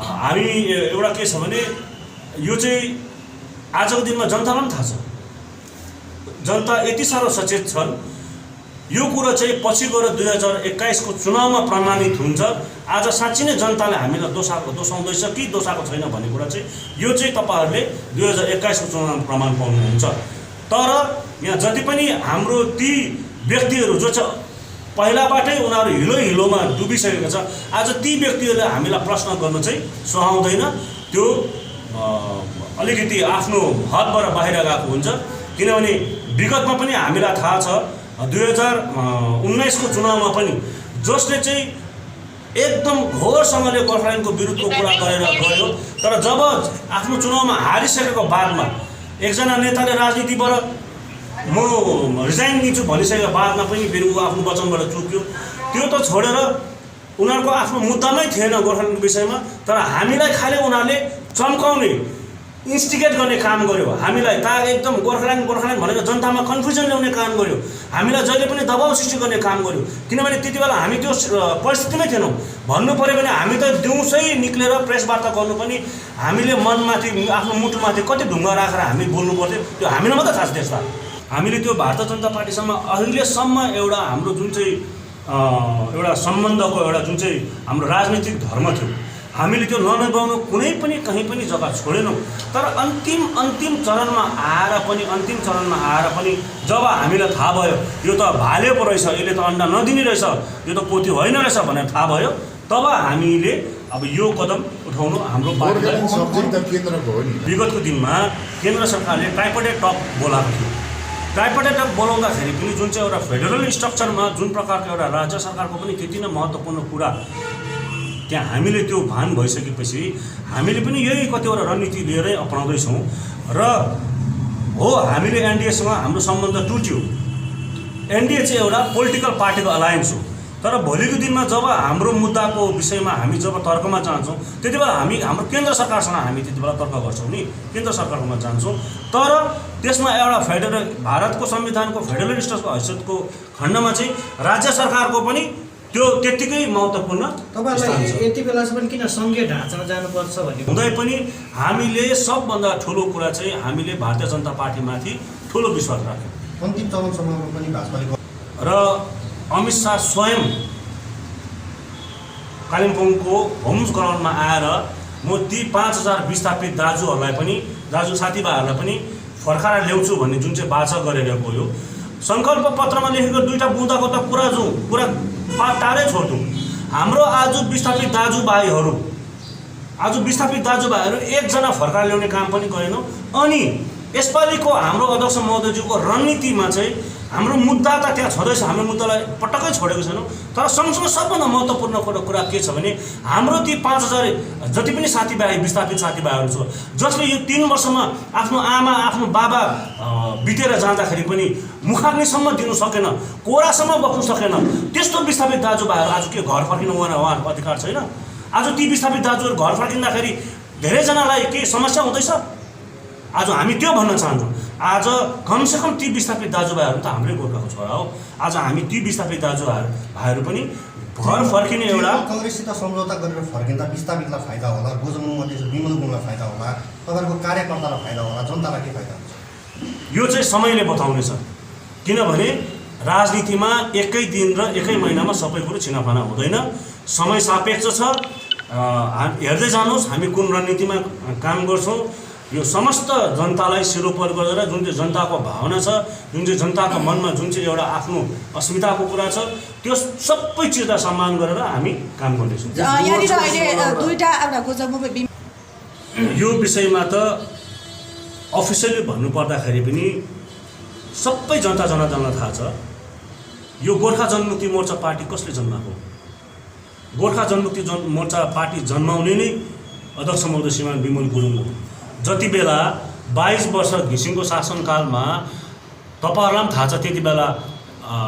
हामी एउटा के छ भने यो चाहिँ आजको दिनमा जनतालाई पनि थाहा छ। जनता यति साह्रो सचेत छन् यो कुरो चाहिँ पछि गएर 2021 को चुनावमा प्रमाणित हुन्छ। आज साँच्चै नै जनताले हामीलाई दोषाउँदैछ कि दोषाएको छैन भन्ने कुरा चाहिँ यो चाहिँ तपाईँहरूले 2021 को चुनावमा प्रमाण पाउनुहुन्छ। तर यहाँ जति पनि हाम्रो ती व्यक्तिहरू जो छ पहिलाबाटै उनीहरू हिलोमा डुबिसकेको छ, आज ती व्यक्तिहरूले हामीलाई प्रश्न गर्न चाहिँ सुहाउँदैन। त्यो अलिकति आफ्नो हदबाट बाहिर गएको हुन्छ। किनभने विगतमा पनि हामीलाई थाहा छ 2019 को चुनावमा पनि जसले चाहिँ एकदम घोरसँगले गोर्खाल्यान्डको विरुद्धको कुरा गरेर गयो, तर जब आफ्नो चुनावमा हारिसकेको बादमा एकजना नेताले राजनीतिबाट म रिजाइन दिन्छु भनिसकेको बादमा पनि फेरि ऊ आफ्नो वचनबाट चुक्यो। त्यो त छोडेर उनीहरूको आफ्नो मुद्दामै थिएन गोर्खाल्यान्डको विषयमा, तर हामीलाई खालि उनीहरूले चम्काउने इन्स्टिगेट गर्ने काम गर्यो। हामीलाई एकदम गोर्खाल्यान्ड भनेर जनतामा कन्फ्युजन ल्याउने काम गर्यो। हामीलाई जहिले पनि दबाउ सृष्टि गर्ने काम गर्यो। किनभने त्यति बेला हामी त्यो परिस्थितिमै थिएनौँ। भन्नु पऱ्यो भने हामी त दिउँसै निक्लेर प्रेस वार्ता गर्नु पनि हामीले मनमाथि आफ्नो मुटुमाथि कति ढुङ्गा राखेर हामी बोल्नु पर्थ्यो, त्यो हामीलाई मात्रै थाहा छ। त्यसमा हामीले त्यो भारतीय जनता पार्टीसँग अहिलेसम्म एउटा हाम्रो जुन चाहिँ एउटा सम्बन्धको एउटा जुन चाहिँ हाम्रो राजनीतिक धर्म थियो, हामीले त्यो ननिभाउनु कुनै पनि कहीँ पनि जग्गा छोडेनौँ। तर अन्तिम चरणमा आएर पनि जब हामीलाई थाहा भयो यो त भाले पो रहेछ, यसले त अन्डा नदिने रहेछ, यो त पोथी होइन रहेछ भनेर थाहा भयो, तब हामीले अब यो कदम उठाउनु हाम्रो पार्टीलाई। विगतको दिनमा केन्द्र सरकारले ट्राइपार्टाइट टक बोलाएको थियो। ट्राइपार्टाइट टक बोलाउँदाखेरि पनि जुन चाहिँ एउटा फेडरल स्ट्रक्चरमा जुन प्रकारको एउटा राज्य सरकारको पनि त्यति नै महत्त्वपूर्ण कुरा त्यहाँ हामीले त्यो भान भइसकेपछि हामीले पनि यही कतिवटा रणनीति लिएरै अपनाउँदैछौँ। र हो हामीले एनडिएसँग हाम्रो सम्बन्ध टुट्यो। एनडिए चाहिँ एउटा पोलिटिकल पार्टीको अलायन्स हो। तर भोलिको दिनमा जब हाम्रो मुद्दाको विषयमा हामी जब तर्कमा जान्छौँ त्यति बेला हामी हाम्रो केन्द्र सरकारसँग हामी त्यति बेला तर्क गर्छौँ नि, केन्द्र सरकारमा जान्छौँ। तर त्यसमा एउटा भारतको संविधानको फेडरल स्टेटको हैसियतको खण्डमा चाहिँ राज्य सरकारको पनि त्यो त्यत्तिकै महत्त्वपूर्ण तपाईहरुलाई यति बेलासम्म किन संघीय ढाँचामा जानुपर्छ भन्ने हुँदै पनि हामीले सबभन्दा ठुलो कुरा चाहिँ हामीले भारतीय जनता पार्टीमाथि ठुलो विश्वास राख्यौँ। अन्तिम चरणसम्ममा पनि भाजपाले र अमित शाह स्वयं कालिम्पोङको होम्स ग्राउन्डमा आएर म ती 5000 विस्थापित दाजु साथीभाइहरूलाई पनि फर्काएर ल्याउँछु भन्ने जुन चाहिँ वाचा गरेर गयो। सङ्कल्प पत्रमा लेखेको 2टा बुँदाको त कुरा टाढै छोड्थ्यौँ। हाम्रो आज विस्थापित दाजुभाइहरू एकजना फर्काएर ल्याउने काम पनि गरेनौँ। अनि यसपालिको हाम्रो अध्यक्ष महोदयज्यूको रणनीतिमा चाहिँ हाम्रो मुद्दा त त्यहाँ छँदैछ, हाम्रो मुद्दालाई पटक्कै छोडेको छैनौँ। तर सँगसँगै सबभन्दा महत्त्वपूर्ण कुरा के छ भने हाम्रो ती 5000 जति पनि विस्थापित साथीभाइहरू छ जसले यो 3 वर्षमा आफ्नो आमा आफ्नो बाबा बितेर जाँदाखेरि पनि मुखाग्निसम्म दिनु सकेन, कोरासम्म बस्नु सकेन, त्यस्तो विस्थापित दाजुभाइहरू आज के घर फर्किनु उहाँहरूको अधिकार छैन? आज ती विस्थापित दाजुहरू घर फर्किँदाखेरि धेरैजनालाई के समस्या हुँदैछ? आज हामी त्यो भन्न चाहन्छौँ। आज कमसेकम ती विस्थापित दाजुभाइहरू त हाम्रै गोर्खाको छोरा हो। आज हामी ती विस्थापित दाजुभाइहरू पनि घर फर्किने एउटा कांग्रेससित सम्झौता गरेर फर्किँदा विस्थापितलाई फाइदा होला, गोजमुङमध्ये विमल गुरुङलाई फाइदा होला, तपाईँको कार्यकर्तालाई फाइदा होला, जनतालाई के फाइदा हुन्छ? यो चाहिँ समयले बताउनेछ। किनभने राजनीतिमा एकै दिन र एकै महिनामा सबै कुरो छिनाफाना हुँदैन, समय सापेक्ष छ। हेर्दै जानुहोस् हामी कुन रणनीतिमा काम गर्छौँ। यो समस्त जनतालाई सिरोपर गरेर जुन चाहिँ जनताको भावना छ, जुन चाहिँ जनताको मनमा जुन चाहिँ एउटा आफ्नो अस्मिताको कुरा छ, त्यो सबै चिजलाई सम्मान गरेर हामी काम गर्दैछौँ। यो विषयमा त अफिसियली भन्नुपर्दाखेरि पनि सबै जनता जनार्दनलाई थाहा छ। यो गोर्खा जनमुक्ति मोर्चा पार्टी कसले जन्माएको? गोर्खा जनमुक्ति मोर्चा पार्टी जन्माउने नै अध्यक्ष महोदय श्रीमान विमल गुरुङ हो। जति बेला 22 वर्ष घिसिङको शासनकालमा तपाईँहरूलाई पनि थाहा छ, त्यति बेला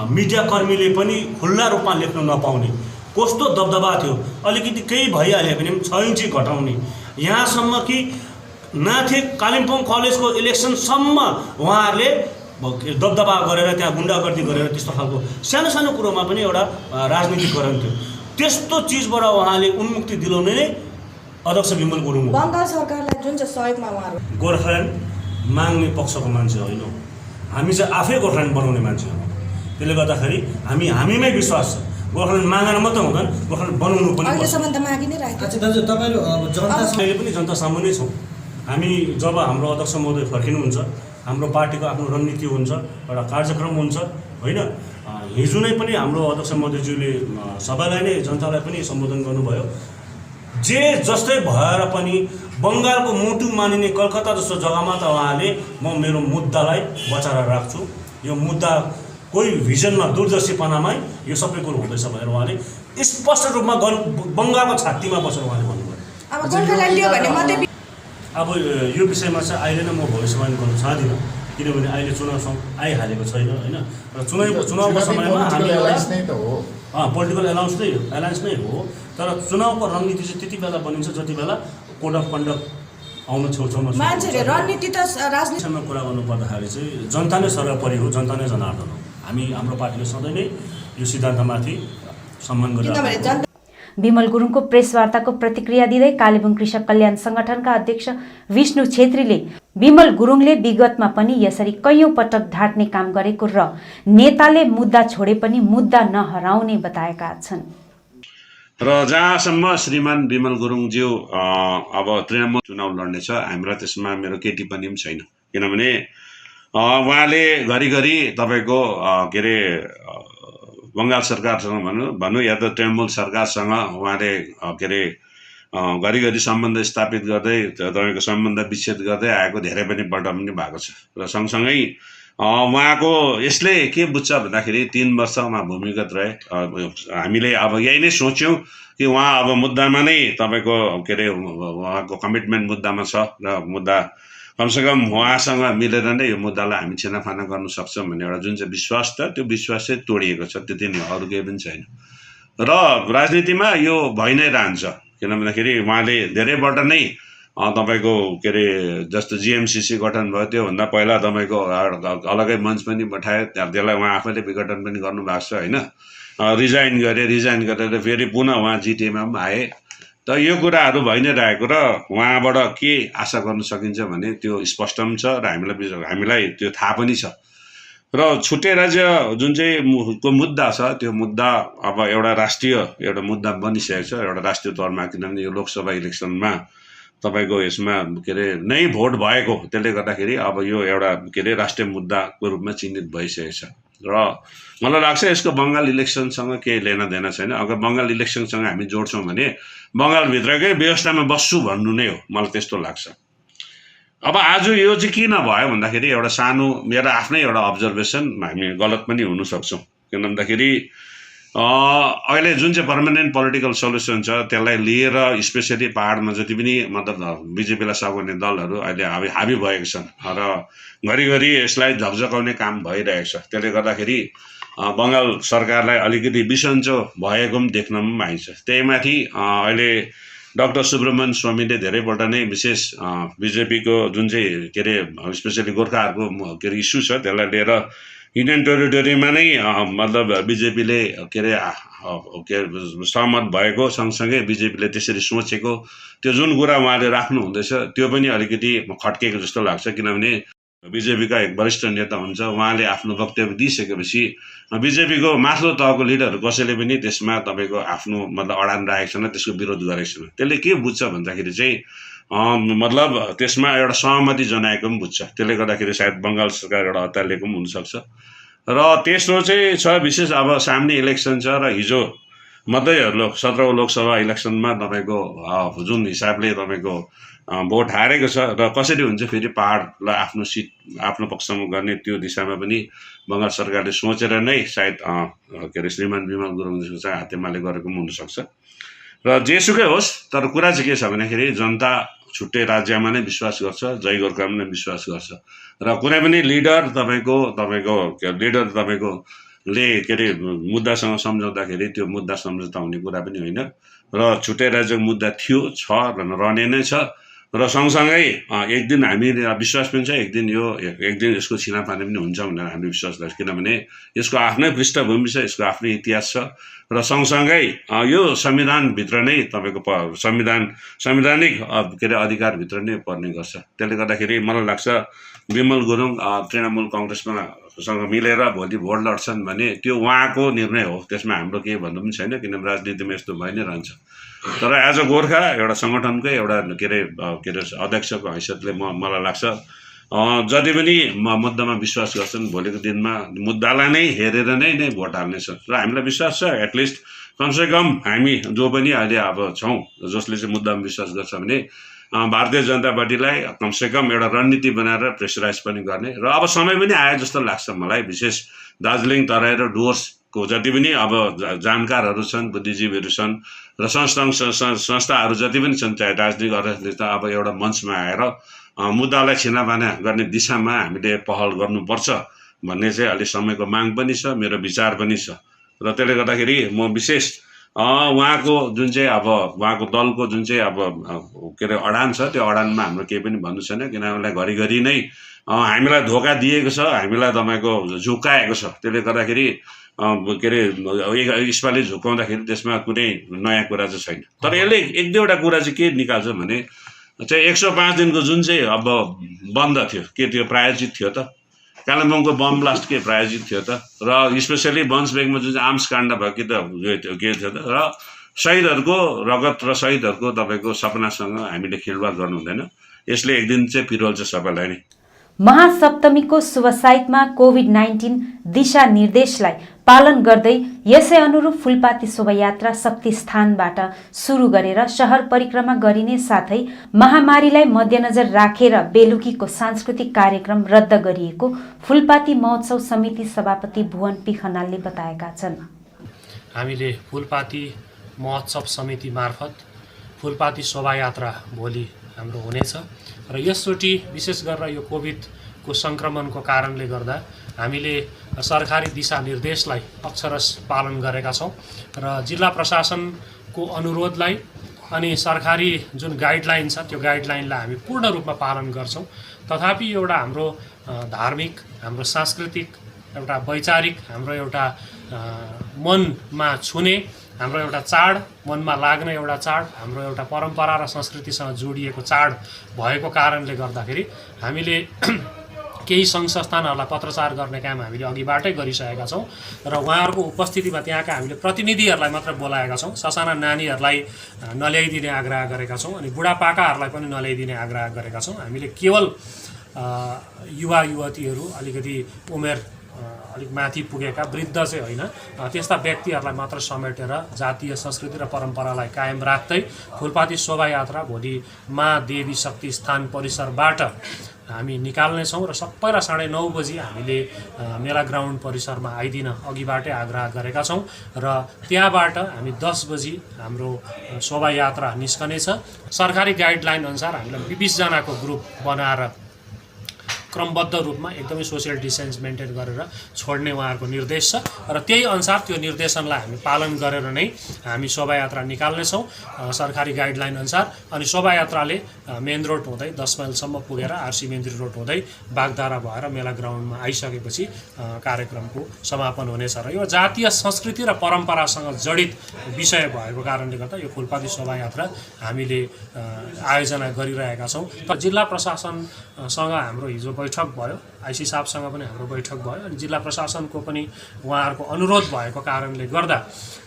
मिडियाकर्मीले पनि खुल्ला रूपमा लेख्न नपाउने कस्तो दबदबा थियो। अलिकति केही भइहाल्यो भने 6 इन्ची घटाउने, यहाँसम्म कि नाथे कालिम्पोङ कलेजको इलेक्सनसम्म उहाँहरूले दबदबा गरेर त्यहाँ गुन्डागर्दी गरेर त्यस्तो खालको सानो सानो कुरोमा पनि एउटा राजनीति गराउँथ्यो। त्यस्तो चिजबाट उहाँले उन्मुक्ति दिलाउने नै अध्यक्ष विमल गुरुङ हो। बङ्गाल सरकारलाई जुन चाहिँ सहयोगमा उहाँहरू गोर्खाल्यान्ड माग्ने पक्षको मान्छे होइनौँ, हामी चाहिँ आफै गोर्खाल्यान्ड बनाउने मान्छे हो। त्यसले गर्दाखेरि हामीमै विश्वास छ। गोर्खाल्यान्ड मागेर मात्रै हुँदैन, गोर्खाल्यान्ड बनाउनु पनि पर्छ। अहिलेसम्म त मागि नै राखेको छ। अच्छा दाजु, तपाईँहरू अहिले पनि जनता सामु नै छौँ हामी। जब हाम्रो अध्यक्ष महोदय फर्किनुहुन्छ, हाम्रो पार्टीको आफ्नो रणनीति हुन्छ, एउटा कार्यक्रम हुन्छ होइन। हिजो नै पनि हाम्रो अध्यक्ष महोदयज्यूले सबैलाई नै जनतालाई पनि सम्बोधन गर्नुभयो। जे जस्तै भएर पनि बङ्गालको मुटु मानिने कलकत्ता जस्तो जग्गामा त उहाँले म मेरो मुद्दालाई बचाएर राख्छु, यो मुद्दा कोही भिजनमा दूरदर्शीपनामै यो सबै कुरो हुँदैछ भनेर उहाँले स्पष्ट रूपमा बङ्गालको छातीमा बसेर उहाँले भन्नुभयो। अब यो विषयमा चाहिँ अहिले नै म भविष्यवाणी गर्न चाहदिनँ, किनभने अहिले चुनाव आइहालेको छैन होइन। र चुनावको समयमा हामी पोलिटिकल एलायन्स नै हो, तर चुनावको रणनीति चाहिँ त्यति बेला बनिन्छ जति बेला कोड अफ कन्डक्ट आउन छेउछाउमा मान्छेले रणनीति त राजनीतिमा कुरा गर्नुपर्दाखेरि चाहिँ जनता नै सर्वोपरि हो, जनता नै जनार्दन हो। हाम्रो पार्टीले सधैँ नै यो सिद्धान्तमाथि सम्मान गरेर। विमल गुरुङको प्रेस वार्ताको प्रतिक्रिया दिँदै कालेबुङ कृषक कल्याण संगठनका अध्यक्ष विष्णु छेत्रीले विमल गुरुङले विगतमा पनि यसरी कैयौं पटक ढाट्ने काम गरेको र नेताले मुद्दा छोडे पनि मुद्दा नहराउने बताएका छन्। र जहाँसम्म श्रीमान विमल गुरुङज्यू अब तृणमूल चुनाव लड्नेछ, हामीलाई त्यसमा मेरो केही टिप्पणी पनि छैन। किनभने उहाँले घरिघरि तपाईँको के अरे बङ्गाल सरकारसँग भनौँ या त तृणमूल सरकारसँग उहाँले के अरे घरिघरि सम्बन्ध स्थापित गर्दै तपाईँको सम्बन्ध विच्छेद गर्दै आएको धेरै पनि पल्ट पनि भएको छ। र सँगसँगै उहाँको यसले के बुझ्छ भन्दाखेरि 3 वर्ष उहाँ भूमिगत रहे। हामीले अब यही नै सोच्यौँ कि उहाँ अब मुद्दामा नै तपाईँको के अरे उहाँको कमिटमेन्ट मुद्दामा छ र मुद्दा कमसेकम उहाँसँग मिलेर नै यो मुद्दालाई हामी छिनाफाना गर्न सक्छौँ भन्ने एउटा जुन चाहिँ विश्वास छ, त्यो विश्वास चाहिँ तोडिएको छ, त्यति नै, अरू केही पनि छैन। र राजनीतिमा यो भइ नै रहन्छ, किन भन्दाखेरि उहाँले धेरैबाट नै तपाईँको के अरे जस्तो जिएमसिसी गठन भयो, त्योभन्दा पहिला तपाईँको अलगै मञ्च पनि पठायो, त्यसलाई उहाँ आफैले विघटन पनि गर्नुभएको छ होइन। रिजाइन गरेर फेरि पुनः उहाँ जिटिएमा पनि आए। त यो कुराहरू भइ नै रहेको र उहाँबाट के आशा गर्न सकिन्छ भने त्यो स्पष्ट पनि छ र हामीलाई त्यो थाहा पनि छ। र छुट्टै राज्य जुन चाहिँ को मुद्दा छ, त्यो मुद्दा अब एउटा राष्ट्रिय एउटा मुद्दा बनिसकेको छ, एउटा राष्ट्रिय तौरमा। किनभने यो लोकसभा इलेक्सनमा तपाईँको यसमा के अरे नै भोट भएको, त्यसले गर्दाखेरि अब यो एउटा के अरे राष्ट्रिय मुद्दाको रूपमा चिन्हित भइसकेको छ। र मलाई लाग्छ यसको बङ्गाल इलेक्सनसँग केही लेना देना छैन। अगर बङ्गाल इलेक्सनसँग हामी जोड्छौँ भने बङ्गालभित्रकै व्यवस्थामा बस्छु भन्नु नै हो, मलाई त्यस्तो लाग्छ। अब आज यो चाहिँ किन भयो भन्दाखेरि एउटा सानो मेरो आफ्नै एउटा अब्जर्भेसन, हामी गलत पनि हुन सक्छौँ। किन भन्दाखेरि अहिले जुन चाहिँ पर्मानेन्ट पोलिटिकल सल्युसन छ त्यसलाई लिएर स्पेसली पहाडमा जति पनि मतलब बिजेपीलाई सघाउने दलहरू अहिले हाबी भएको छन् र घरिघरि यसलाई झकझकाउने काम भइरहेको छ। त्यसले गर्दाखेरि बङ्गाल सरकारलाई अलिकति बिसन्चो भएको पनि देख्न पनि आइन्छ। त्यही माथि अहिले डाक्टर सुब्रमण्यम स्वामीले धेरैपल्ट नै विशेष बिजेपीको जुन चाहिँ के अरे स्पेसली गोर्खाहरूको के अरे इस्यु छ त्यसलाई लिएर इन्डियन टेरिटोरीमा नै मतलब बिजेपीले के अरे सहमत भएको सँगसँगै बिजेपीले त्यसरी सोचेको त्यो जुन कुरा उहाँले राख्नु हुँदैछ त्यो पनि अलिकति खट्केको जस्तो लाग्छ। किनभने बिजेपीका एक वरिष्ठ नेता हुन्छ, उहाँले आफ्नो वक्तव्य दिइसकेपछि बिजेपीको माथिल्लो तहको लिडरहरू कसैले पनि त्यसमा तपाईँको आफ्नो मतलब अडान राखेको छैन, त्यसको विरोध गरेको छैन। त्यसले के बुझ्छ भन्दाखेरि चाहिँ मतलब त्यसमा एउटा सहमति जनाएको पनि बुझ्छ। त्यसले गर्दाखेरि सायद बङ्गाल सरकार एउटा अत्तालिएको पनि हुनसक्छ। र तेस्रो चाहिँ छ विशेष अब सामने इलेक्सन छ र हिजो मात्रै 17औं लोकसभा इलेक्सनमा तपाईँको जुन हिसाबले तपाईँको भोट हारेको छ र कसरी हुन्छ फेरि पहाडलाई आफ्नो सिट आफ्नो पक्षमा गर्ने त्यो दिशामा पनि बङ्गाल सरकारले सोचेर नै सायद के अरे श्रीमान बिमल गुरुङज्यूको चाहिँ हातेमाले गरेको पनि हुनसक्छ। र जेसुकै होस्, तर कुरा चाहिँ के छ भन्दाखेरि जनता छुट्टै राज्यमा नै विश्वास गर्छ, जय गोर्खामा नै विश्वास गर्छ। र कुनै पनि लिडर तपाईँको ले के अरे मुद्दासँग सम्झाउँदाखेरि त्यो मुद्दा सम्झौता हुने कुरा पनि होइन। र छुट्टै राज्यको मुद्दा थियो, छ र रहने नै छ। र सँगसँगै एक दिन हामी विश्वास पनि छ एक दिन यसको छिनाफानी पनि हुन्छ भनेर हामीले विश्वास गर्छौँ। किनभने यसको आफ्नै पृष्ठभूमि छ, यसको आफ्नै इतिहास छ र सँगसँगै यो संविधानभित्र नै तपाईँको संवैधानिक के अरे अधिकारभित्र नै पर्ने गर्छ। त्यसले गर्दाखेरि मलाई लाग्छ बिमल गुरुङ तृणमूल काङ्ग्रेससँग मिलेर भोलि भोट लड्छन् भने त्यो उहाँको निर्णय हो, त्यसमा हाम्रो केही भन्नु पनि छैन। किनभने राजनीतिमा यस्तो भइ नै रहन्छ। तर एज अ गोर्खा एउटा सङ्गठनकै एउटा के अरे अध्यक्षको हैसियतले मलाई लाग्छ जति पनि मुद्दामा विश्वास गर्छन् भोलिको दिनमा मुद्दालाई नै हेरेर नै भोट हाल्नेछ। र हामीलाई विश्वास छ एटलिस्ट कमसेकम हामी जो पनि अहिले अब छौँ जसले चाहिँ मुद्दामा विश्वास गर्छ भने भारतीय जनता पार्टीलाई कमसेकम एउटा रणनीति बनाएर प्रेसराइज पनि गर्ने र अब समय पनि आयो जस्तो लाग्छ मलाई। विशेष दार्जिलिङ तराई र डुवर्सको जति पनि अब जानकारहरू छन्, बुद्धिजीवीहरू छन् र संस्थाहरू जति पनि छन्, चाहे राजनीतिक अर्थनीति अब एउटा मञ्चमा आएर मुद्दालाई छिनाफाना गर्ने दिशामा हामीले पहल गर्नुपर्छ भन्ने चाहिँ अहिले समयको माग पनि छ, मेरो विचार पनि छ। र त्यसले गर्दाखेरि म विशेष उहाँको जुन चाहिँ अब उहाँको दलको जुन चाहिँ अब के अरे अडान छ त्यो अडानमा हाम्रो केही पनि भन्नु छैन। किनभने घरिघरि नै हामीलाई धोका दिएको छ, हामीलाई तपाईँको झुकाएको छ। त्यसले गर्दाखेरि के अरे यसपालि झुकाउँदाखेरि त्यसमा कुनै नयाँ कुरा चाहिँ छैन। तर यसले एक दुईवटा कुरा चाहिँ के निकाल्छ भने चाहिँ 105 दिनको जुन चाहिँ अब बन्द थियो के त्यो प्रायोजित थियो त? कालिम्पोङको बम ब्लास्ट के प्रायोजित थियो त? र स्पेसली बन्सबेगमा जुन चाहिँ आर्म्स काण्ड भयो के थियो त? र शहीदहरूको रगत र शहीदहरूको तपाईँको सपनासँग हामीले खेलवाड गर्नु हुँदैन। यसले एक दिन चाहिँ पिरोल्छ सबैलाई नै। महासप्तमीको शुभ साइतमा कोभिड-19 दिशा निर्देशलाई पालन गर्दै यसै अनुरूप फुलपाती शोभायात्रा शक्ति स्थानबाट सुरु गरेर शहर परिक्रमा गरिने साथै महामारीलाई मध्यनजर राखेर बेलुकीको सांस्कृतिक कार्यक्रम रद्द गरिएको फुलपाती महोत्सव समिति सभापति भुवन पी खनालले बताएका छन्। हामीले फुलपाती महोत्सव समिति मार्फत फुलपाती शोभायात्रा भोलि हाम्रो हुनेछ र यसचोटि विशेष गरेर यो कोभिडको सङ्क्रमणको कारणले गर्दा हामीले सरकारी दिशानिर्देशलाई अक्षरश पालन गरेका छौँ र जिल्ला प्रशासनको अनुरोधलाई अनि सरकारी जुन गाइडलाइन छ त्यो गाइडलाइनलाई हामी पूर्ण रूपमा पालन गर्छौँ। तथापि एउटा हाम्रो धार्मिक, हाम्रो सांस्कृतिक, एउटा वैचारिक, हाम्रो एउटा मनमा छुने, हाम्रो एउटा चाड, मनमा लाग्ने एउटा चाड, हाम्रो एउटा परम्परा र संस्कृतिसँग जोडिएको चाड भएको कारणले गर्दाखेरि हामीले केही सङ्घ संस्थानहरूलाई पत्रचार गर्ने काम हामीले अघिबाटै गरिसकेका छौँ र उहाँहरूको उपस्थितिमा त्यहाँका हामीले प्रतिनिधिहरूलाई मात्र बोलाएका छौँ। ससाना नानीहरूलाई नल्याइदिने आग्रह गरेका छौँ अनि बुढापाकाहरूलाई पनि नल्याइदिने आग्रह गरेका छौँ। हामीले केवल युवा युवतीहरू अलिकति उमेर अलिक माथि पुगेका वृद्ध चाहिँ होइन त्यस्ता व्यक्तिहरूलाई मात्र समेटेर जातीय संस्कृति र परम्परालाई कायम राख्दै फुलपाती शोभायात्रा भोलि माँ देवी शक्ति स्थान परिसरबाट हामी निकाल्नेछौँ र सबैलाई 9:30 बजी हामीले मेला ग्राउन्ड परिसरमा आइदिन अघिबाटै आग्रह गरेका छौँ र त्यहाँबाट हामी 10 बजी हाम्रो शोभायात्रा निस्कनेछ। सरकारी गाइडलाइन अनुसार हामीलाई 20 जनाको ग्रुप बनाएर क्रमबद्ध रूपमा एकदमै सोसियल डिस्टेन्स मेन्टेन गरेर छोड्ने उहाँहरूको निर्देश छ र त्यही अनुसार त्यो निर्देशनलाई हामी पालन गरेर नै हामी शोभायात्रा निकाल्नेछौँ सरकारी गाइडलाइन अनुसार। अनि शोभायात्राले मेन रोड हुँदै 10 माइलसम्म पुगेर आरसी मेन्द्री रोड हुँदै बागधारा भएर मेला ग्राउन्डमा आइसकेपछि कार्यक्रमको समापन हुनेछ। र यो जातीय संस्कृति र परम्परासँग जडित विषय भएको कारणले गर्दा यो फुलपाती शोभायात्रा हामीले आयोजना गरिरहेका छौँ। तर जिल्ला प्रशासनसँग हाम्रो हिजो बैठक भयो, आइसी साहबसँग पनि हाम्रो बैठक भयो अनि जिल्ला प्रशासनको पनि उहाँहरूको अनुरोध भएको कारणले गर्दा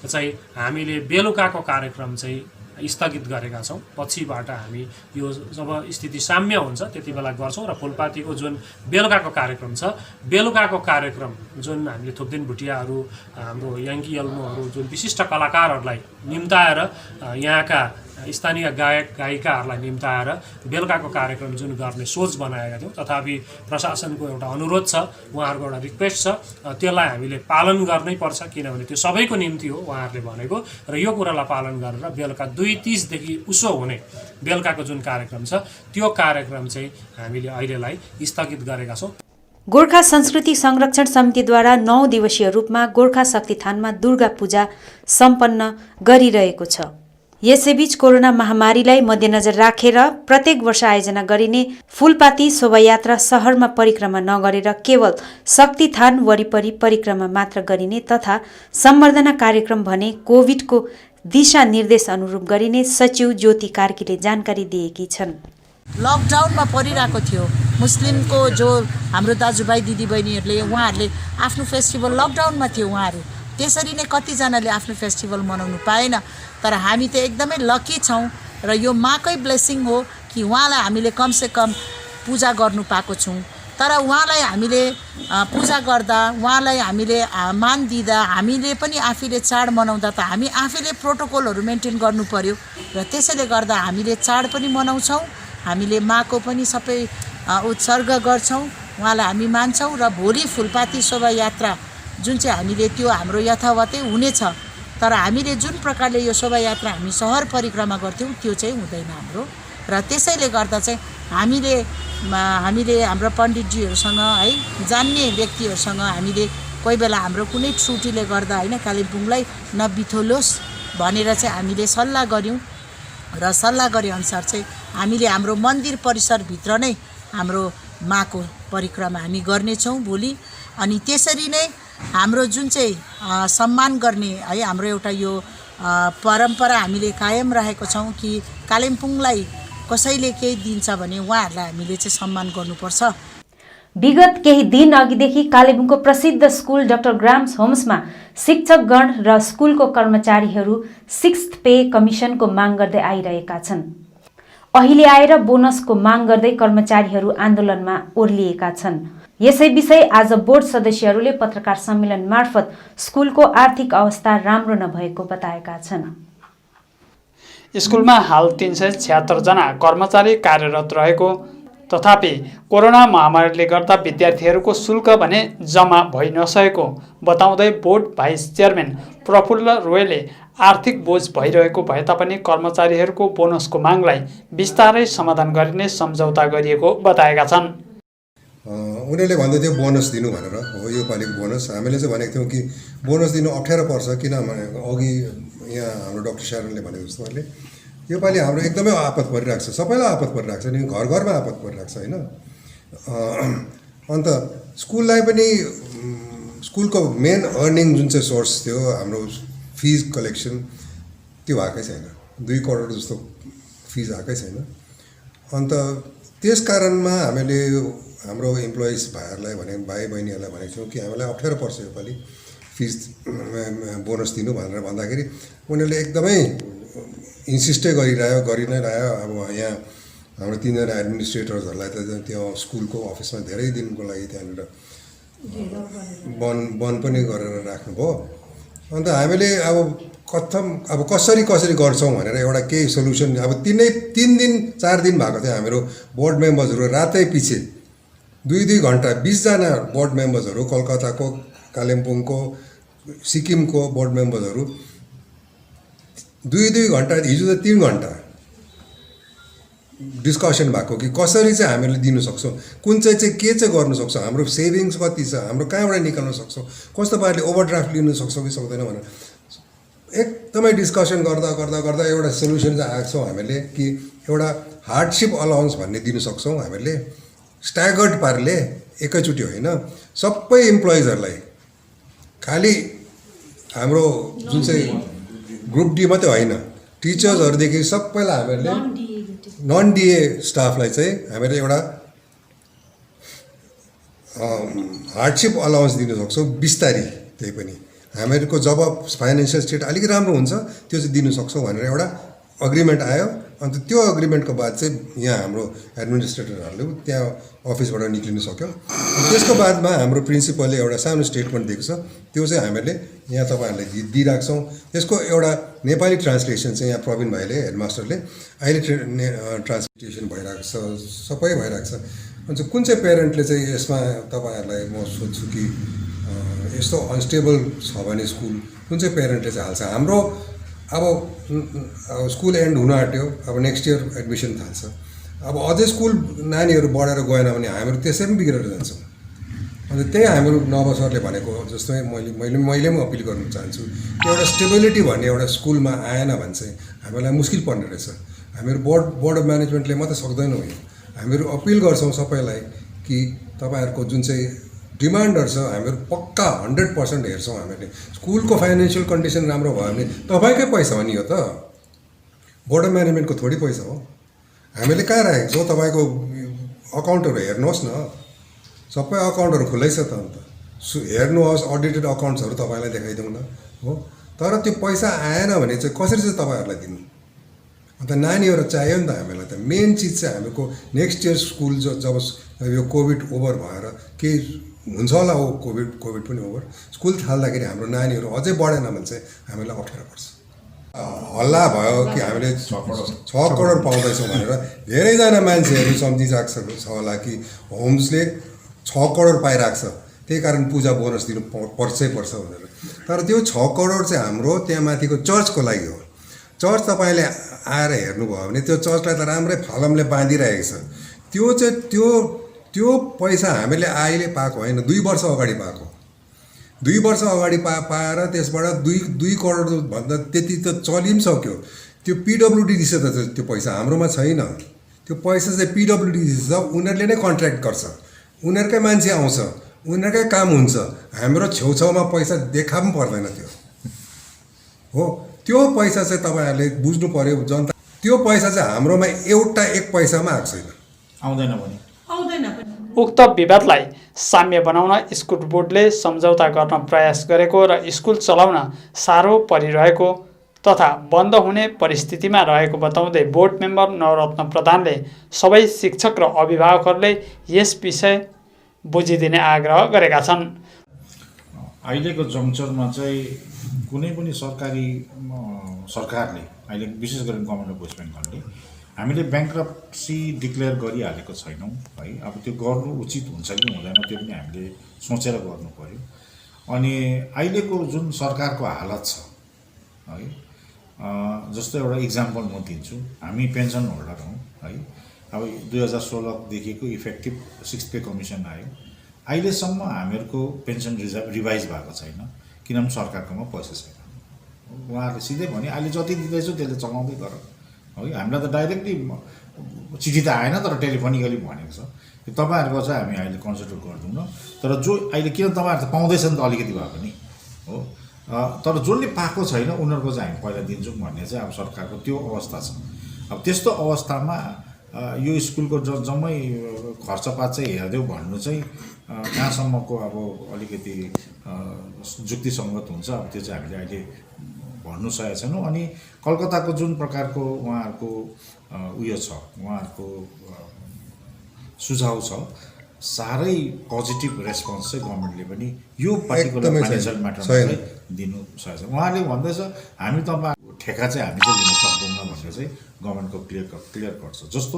चाहिँ हामीले बेलुकाको कार्यक्रम चाहिँ स्थगित गरेका छौँ। पछिबाट हामी यो जब स्थिति साम्य हुन्छ त्यति बेला गर्छौँ र फुलपातीको जुन बेलुकाको कार्यक्रम छ, बेलुकाको कार्यक्रम जुन हामीले थुप्दिन भुटियाहरू, हाम्रो याङ्की यल्मोहरू, जुन विशिष्ट कलाकारहरूलाई निम्ताएर यहाँका स्थानीय गायक गायिकाहरूलाई निम्ताएर बेलुकाको कार्यक्रम जुन गर्ने सोच बनाएका थियौँ, तथापि प्रशासनको एउटा अनुरोध छ, उहाँहरूको एउटा रिक्वेस्ट छ, त्यसलाई हामीले पालन गर्नै पर्छ किनभने त्यो सबैको निम्ति हो उहाँहरूले भनेको। र यो कुरालाई पालन गरेर बेलुका 2:30 देखि उसो हुने बेलुकाको जुन कार्यक्रम छ त्यो कार्यक्रम चाहिँ हामीले अहिलेलाई स्थगित गरेका छौँ। गोर्खा संस्कृति संरक्षण समितिद्वारा 9 दिवसीय रूपमा गोर्खा शक्तिथानमा दुर्गा पूजा सम्पन्न गरिरहेको छ। यसैबीच कोरोना महामारीलाई मध्यनजर राखेर प्रत्येक वर्ष आयोजना गरिने फुलपाती शोभायात्रा शहरमा परिक्रमा नगरेर केवल शक्तिथान वरिपरि परिक्रमा मात्र गरिने तथा सम्बर्धना कार्यक्रम भने कोभिडको दिशा निर्देश अनुरूप गरिने सचिव ज्योति कार्कीले जानकारी दिएकी छन्। लकडाउनमा परिरहेको थियो मुस्लिमको जो हाम्रो दाजुभाइ दिदीबहिनीहरूले उहाँहरूले आफ्नो फेस्टिभल लकडाउनमा थियो उहाँहरू, त्यसरी नै कतिजनाले आफ्नो फेस्टिभल मनाउनु पाएन। तर हामी त एकदमै लकी छौँ र यो माकै ब्लेसिङ हो कि उहाँलाई हामीले कमसेकम पूजा गर्नु पाएको छौँ। तर उहाँलाई हामीले पूजा गर्दा, उहाँलाई हामीले मान दिँदा, हामीले पनि आफैले चाड मनाउँदा त हामी आफैले प्रोटोकलहरू मेन्टेन गर्नु पर्यो र त्यसैले गर्दा हामीले चाड पनि मनाउँछौँ, हामीले माको पनि सबै उत्सर्ग गर्छौँ, उहाँलाई हामी मान्छौँ। र भोलि फुलपाती शोभायात्रा जुन चाहिँ हामीले त्यो हाम्रो यथावतै हुनेछ, तर हामीले जुन प्रकारले यो शोभायात्रा हामी सहर परिक्रमा गर्थ्यौँ त्यो चाहिँ हुँदैन हाम्रो। र त्यसैले गर्दा चाहिँ हामीले हाम्रो पण्डितजीहरूसँग है, जान्ने व्यक्तिहरूसँग हामीले कोही बेला हाम्रो कुनै त्रुटिले गर्दा होइन कालिम्पोङलाई नबिथोलोस् भनेर चाहिँ हामीले सल्लाह गऱ्यौँ र सल्लाह गरे अनुसार चाहिँ हामीले हाम्रो मन्दिर परिसरभित्र नै हाम्रो माको परिक्रमा हामी गर्नेछौँ भोलि। अनि त्यसरी नै हाम्रो जुन चाहिँ सम्मान गर्ने है हाम्रो एउटा यो परम्परा हामीले कायम राखेको छौँ कि कालिम्पोङलाई कसैले केही दिन्छ भने उहाँहरूलाई हामीले चाहिँ सम्मान गर्नुपर्छ। विगत केही दिन अघिदेखि कालेबुङको प्रसिद्ध स्कुल डाक्टर ग्राम्स होम्समा शिक्षकगण र स्कुलको कर्मचारीहरू 6th पे कमिसनको माग गर्दै आइरहेका छन्। अहिले आएर बोनसको माग गर्दै कर्मचारीहरू आन्दोलनमा ओर्लिएका छन्। यसै विषय आज बोर्ड सदस्यहरूले पत्रकार सम्मेलन मार्फत स्कुलको आर्थिक अवस्था राम्रो नभएको बताएका छन्। स्कुलमा हाल 376 जना कर्मचारी कार्यरत रहेको, तथापि कोरोना महामारीले गर्दा विद्यार्थीहरूको शुल्क भने जम्मा भइ नसकेको बताउँदै बोर्ड भाइस चेयरम्यान प्रफुल्ल रोयले आर्थिक बोझ भइरहेको भए तापनि कर्मचारीहरूको बोनसको मागलाई बिस्तारै समाधान गरिने सम्झौता गरिएको बताएका छन्। उनीहरूले भन्दै थियो बोनस दिनु भनेर, हो यो पालिको बोनस हामीले चाहिँ भनेको थियौँ कि बोनस दिनु अप्ठ्यारो पर्छ किनभने अघि यहाँ हाम्रो डाक्टर शारणले भनेको जस्तो अहिले योपालि हाम्रो एकदमै आपत परिरहेको छ, सबैलाई आपत परिरहेको छ नि, घर घरमा आपत परिरहेको छ होइन। अन्त स्कुललाई पनि स्कुलको मेन अर्निङ जुन चाहिँ सोर्स थियो हाम्रो फिज कलेक्सन त्यो भएकै छैन, 2 करोड जस्तो फिज आएकै छैन। अन्त त्यस कारणमा हामीले हाम्रो इम्प्लोइज भाइहरूलाई भाइ बहिनीहरूलाई भनेको छौँ कि हामीलाई अप्ठ्यारो पर्छ योपालि फिज बोनस दिनु भनेर भन्दाखेरि उनीहरूले एकदमै इन्सिस्टै गरि नै रह्यो। अब यहाँ हाम्रो 3 जना एडमिनिस्ट्रेटर्सहरूलाई त त्यो स्कुलको अफिसमा धेरै दिनको लागि त्यहाँनिर बन्द पनि गरेर राख्नुभयो। अन्त हामीले अब कसरी गर्छौँ भनेर एउटा केही सल्युसन अब 3 दिन 4 दिन भएको थियो। हाम्रो बोर्ड मेम्बर्सहरू रातै पछि 2-2 घन्टा 20 जना बोर्ड मेम्बर्सहरू कलकत्ताको, कालिम्पोङको, सिक्किमको बोर्ड मेम्बर्सहरू 2-2 घन्टा, हिजो त 3 घन्टा डिस्कसन भएको कि कसरी चाहिँ हामीले दिन सक्छौँ, कुन चाहिँ के चाहिँ गर्न सक्छौँ, हाम्रो सेभिङ्स कति छ, हाम्रो कहाँबाट निकाल्न सक्छौँ, कस्तो पाराले ओभरड्राफ्ट लिन सक्छौँ कि सक्दैन भनेर एकदमै डिस्कसन गर्दा गर्दा गर्दा एउटा सोल्युसन चाहिँ आएको छौँ हामीले कि एउटा हार्डसिप अलाउन्स भन्ने दिन सक्छौँ हामीले स्ट्यागर्ड पाराले, एकैचोटि होइन, सबै इम्प्लोइजहरूलाई, खालि हाम्रो जुन चाहिँ ग्रुप डी मात्रै होइन, टिचर्सहरूदेखि सबैलाई हामीहरूले नन डिए स्टाफलाई चाहिँ हामीले एउटा हार्डसिप अलाउन्स दिन सक्छौँ 20 तारिक। त्यही पनि हामीहरूको जब फाइनेन्सियल स्टेट अलिक राम्रो हुन्छ त्यो चाहिँ दिन सक्छौँ भनेर एउटा अग्रिमेन्ट आयो। अन्त त्यो अग्रिमेन्टको बाद चाहिँ यहाँ हाम्रो एडमिनिस्ट्रेटरहरूले त्यहाँ अफिसबाट निक्लिनु सक्यो। त्यसको बादमा हाम्रो प्रिन्सिपलले एउटा सानो स्टेटमेन्ट दिएको छ, त्यो चाहिँ हामीले यहाँ तपाईँहरूलाई दिइरहेको छौँ। त्यसको एउटा नेपाली ट्रान्सलेसन चाहिँ यहाँ प्रवीण भाइले, हेडमास्टरले अहिले ट्रान्सलेसन भइरहेको छ, सबै भइरहेको छ। अन्त कुन चाहिँ पेरेन्टले चाहिँ यसमा तपाईँहरूलाई म सोध्छु कि यस्तो अनस्टेबल छ भने स्कुल कुन चाहिँ पेरेन्टले चाहिँ हाल्छ। हाम्रो अब स्कुल एन्ड हुन आँट्यो, अब नेक्स्ट इयर एडमिसन थाल्छ। अब अझै स्कुल नानीहरू बढेर गएन भने हामीहरू त्यसै पनि बिग्रेर जान्छौँ। अन्त त्यही हाम्रो नव सरले भनेको जस्तै मैले पनि अपिल गर्न चाहन्छु, एउटा स्टेबिलिटी भन्ने एउटा स्कुलमा आएन भने चाहिँ हामीलाई मुस्किल पर्ने रहेछ। हामीहरू बोर्ड अफ म्यानेजमेन्टले मात्रै सक्दैनौँ यो, हामीहरू अपिल गर्छौँ सबैलाई कि तपाईँहरूको जुन चाहिँ डिमान्डहरू छ हामीहरू पक्का 100% हेर्छौँ। हामीले स्कुलको फाइनेन्सियल कन्डिसन राम्रो भयो भने तपाईँकै पैसा हो नि, यो त बोर्ड अफ म्यानेजमेन्टको थोरै पैसा हो। हामीले कहाँ राखेको छौँ, तपाईँको अकाउन्टहरू हेर्नुहोस् न, सबै अकाउन्टहरू खुल्लै छ त। अन्त हेर्नुहोस्, अडिटेड अकाउन्ट्सहरू तपाईँलाई देखाइदिउँ न हो। तर त्यो पैसा आएन भने चाहिँ कसरी चाहिँ तपाईँहरूलाई दिनु। अन्त नानीहरू चाहियो नि त हामीलाई। त मेन चिज चाहिँ हामीको नेक्स्ट इयर स्कुल जब यो कोभिड ओभर भएर केही हुन्छ होला, हो कोभिड पनि ओभर, स्कुल थाल्दाखेरि हाम्रो नानीहरू अझै बढेन भने चाहिँ हामीलाई अप्ठ्यारो पर्छ। हल्ला भयो कि हामीले 6 करोड पाउँदैछौँ भनेर धेरैजना मान्छेहरू सम्झिरहेको छ होला कि होम्सले 6 करोड पाइरहेको छ, त्यही कारण पूजा बोनस दिनु पर्छ भनेर। तर त्यो 6 करोड चाहिँ हाम्रो त्यहाँ माथिको चर्चको लागि हो। चर्च तपाईँले आएर हेर्नुभयो भने त्यो चर्चलाई त राम्रै फलमले बाँधिरहेको छ। त्यो चाहिँ त्यो पैसा हामीले अहिले पाएको होइन, 2 वर्ष अगाडि पाएको। 2 वर्ष अगाडि पाएर त्यसबाट 2 करोड भन्दा त्यति त चलि पनि सक्यो। त्यो पिडब्लुडी छ त, त्यो पैसा हाम्रोमा छैन। त्यो पैसा चाहिँ पिडब्लुडी छ, उनीहरूले नै कन्ट्र्याक्ट गर्छ, उनीहरूकै मान्छे आउँछ, उनीहरूकै काम हुन्छ। हाम्रो छेउछाउमा पैसा देखा पनि पर्दैन त्यो हो। त्यो पैसा चाहिँ तपाईँहरूले बुझ्नु पर्यो जनता। त्यो पैसा चाहिँ हाम्रोमा एउटा 1 पैसामा आएको छैन, आउँदैन पनि। उक्त विवादलाई साम्य बनाउन स्कुल बोर्डले सम्झौता गर्न प्रयास गरेको र स्कुल चलाउन साह्रो परिरहेको तथा बन्द हुने परिस्थितिमा रहेको बताउँदै बोर्ड मेम्बर नवरत्न प्रधानले सबै शिक्षक र अभिभावकहरूले यस विषय बुझिदिने आग्रह गरेका छन्। अहिलेको जङ्क्चरमा चाहिँ कुनै पनि सरकारले अहिले विशेष गरी गभर्मेन्ट अफ वेस्ट बेङ्गलले हामीले ब्याङ्क्रप्सी डिक्लेयर गरिहालेको छैनौँ है। अब त्यो गर्नु उचित हुन्छ कि हुँदैन त्यो पनि हामीले सोचेर गर्नु पर्यो। अनि अहिलेको जुन सरकारको हालत छ है, जस्तो एउटा इक्जाम्पल म दिन्छु, हामी पेन्सन होल्डर हौँ है। अब 2016देखिको इफेक्टिभ 6th पे कमिसन आयो, अहिलेसम्म हामीहरूको पेन्सन रिभाइज भएको छैन, किनभने सरकारकोमा पैसा छैन। उहाँहरूले सिधै भने अहिले जति दिँदैछु त्यसले चलाउँदै गर है। हामीलाई त डाइरेक्टली चिठी त आएन, तर टेलिफोनिकली भनेको छ कि तपाईँहरूको चाहिँ हामी अहिले कन्सिडर गर्दैनौँ। तर जो अहिले किन तपाईँहरू त पाउँदैछ नि त अलिकति भए पनि हो, तर जसले पाएको छैन उनीहरूको चाहिँ हामी पहिला दिन्छौँ भन्ने चाहिँ अब सरकारको त्यो अवस्था छ। अब त्यस्तो अवस्थामा यो स्कुलको जम्मै खर्चपात चाहिँ हेरिदेऊ भन्नु चाहिँ कहाँसम्मको अब अलिकति जुक्तिसङ्गत हुन्छ, अब त्यो चाहिँ हामीले अहिले भन्नु सकेका छैनौँ। अनि कलकत्ताको जुन प्रकारको उहाँहरूको उयो छ, उहाँहरूको सुझाव छ, साह्रै पोजिटिभ रेस्पोन्स चाहिँ गभर्मेन्टले पनि यो पार्टिकुलर फाइनेन्सियल म्याटरमा चाहिँ दिनु सकेको छ। उहाँले भन्दैछ हामी तपाईँको ठेका चाहिँ हामी चाहिँ लिन सक्दैनौँ भनेर चाहिँ गभर्मेन्टको क्लियर कट छ। जस्तो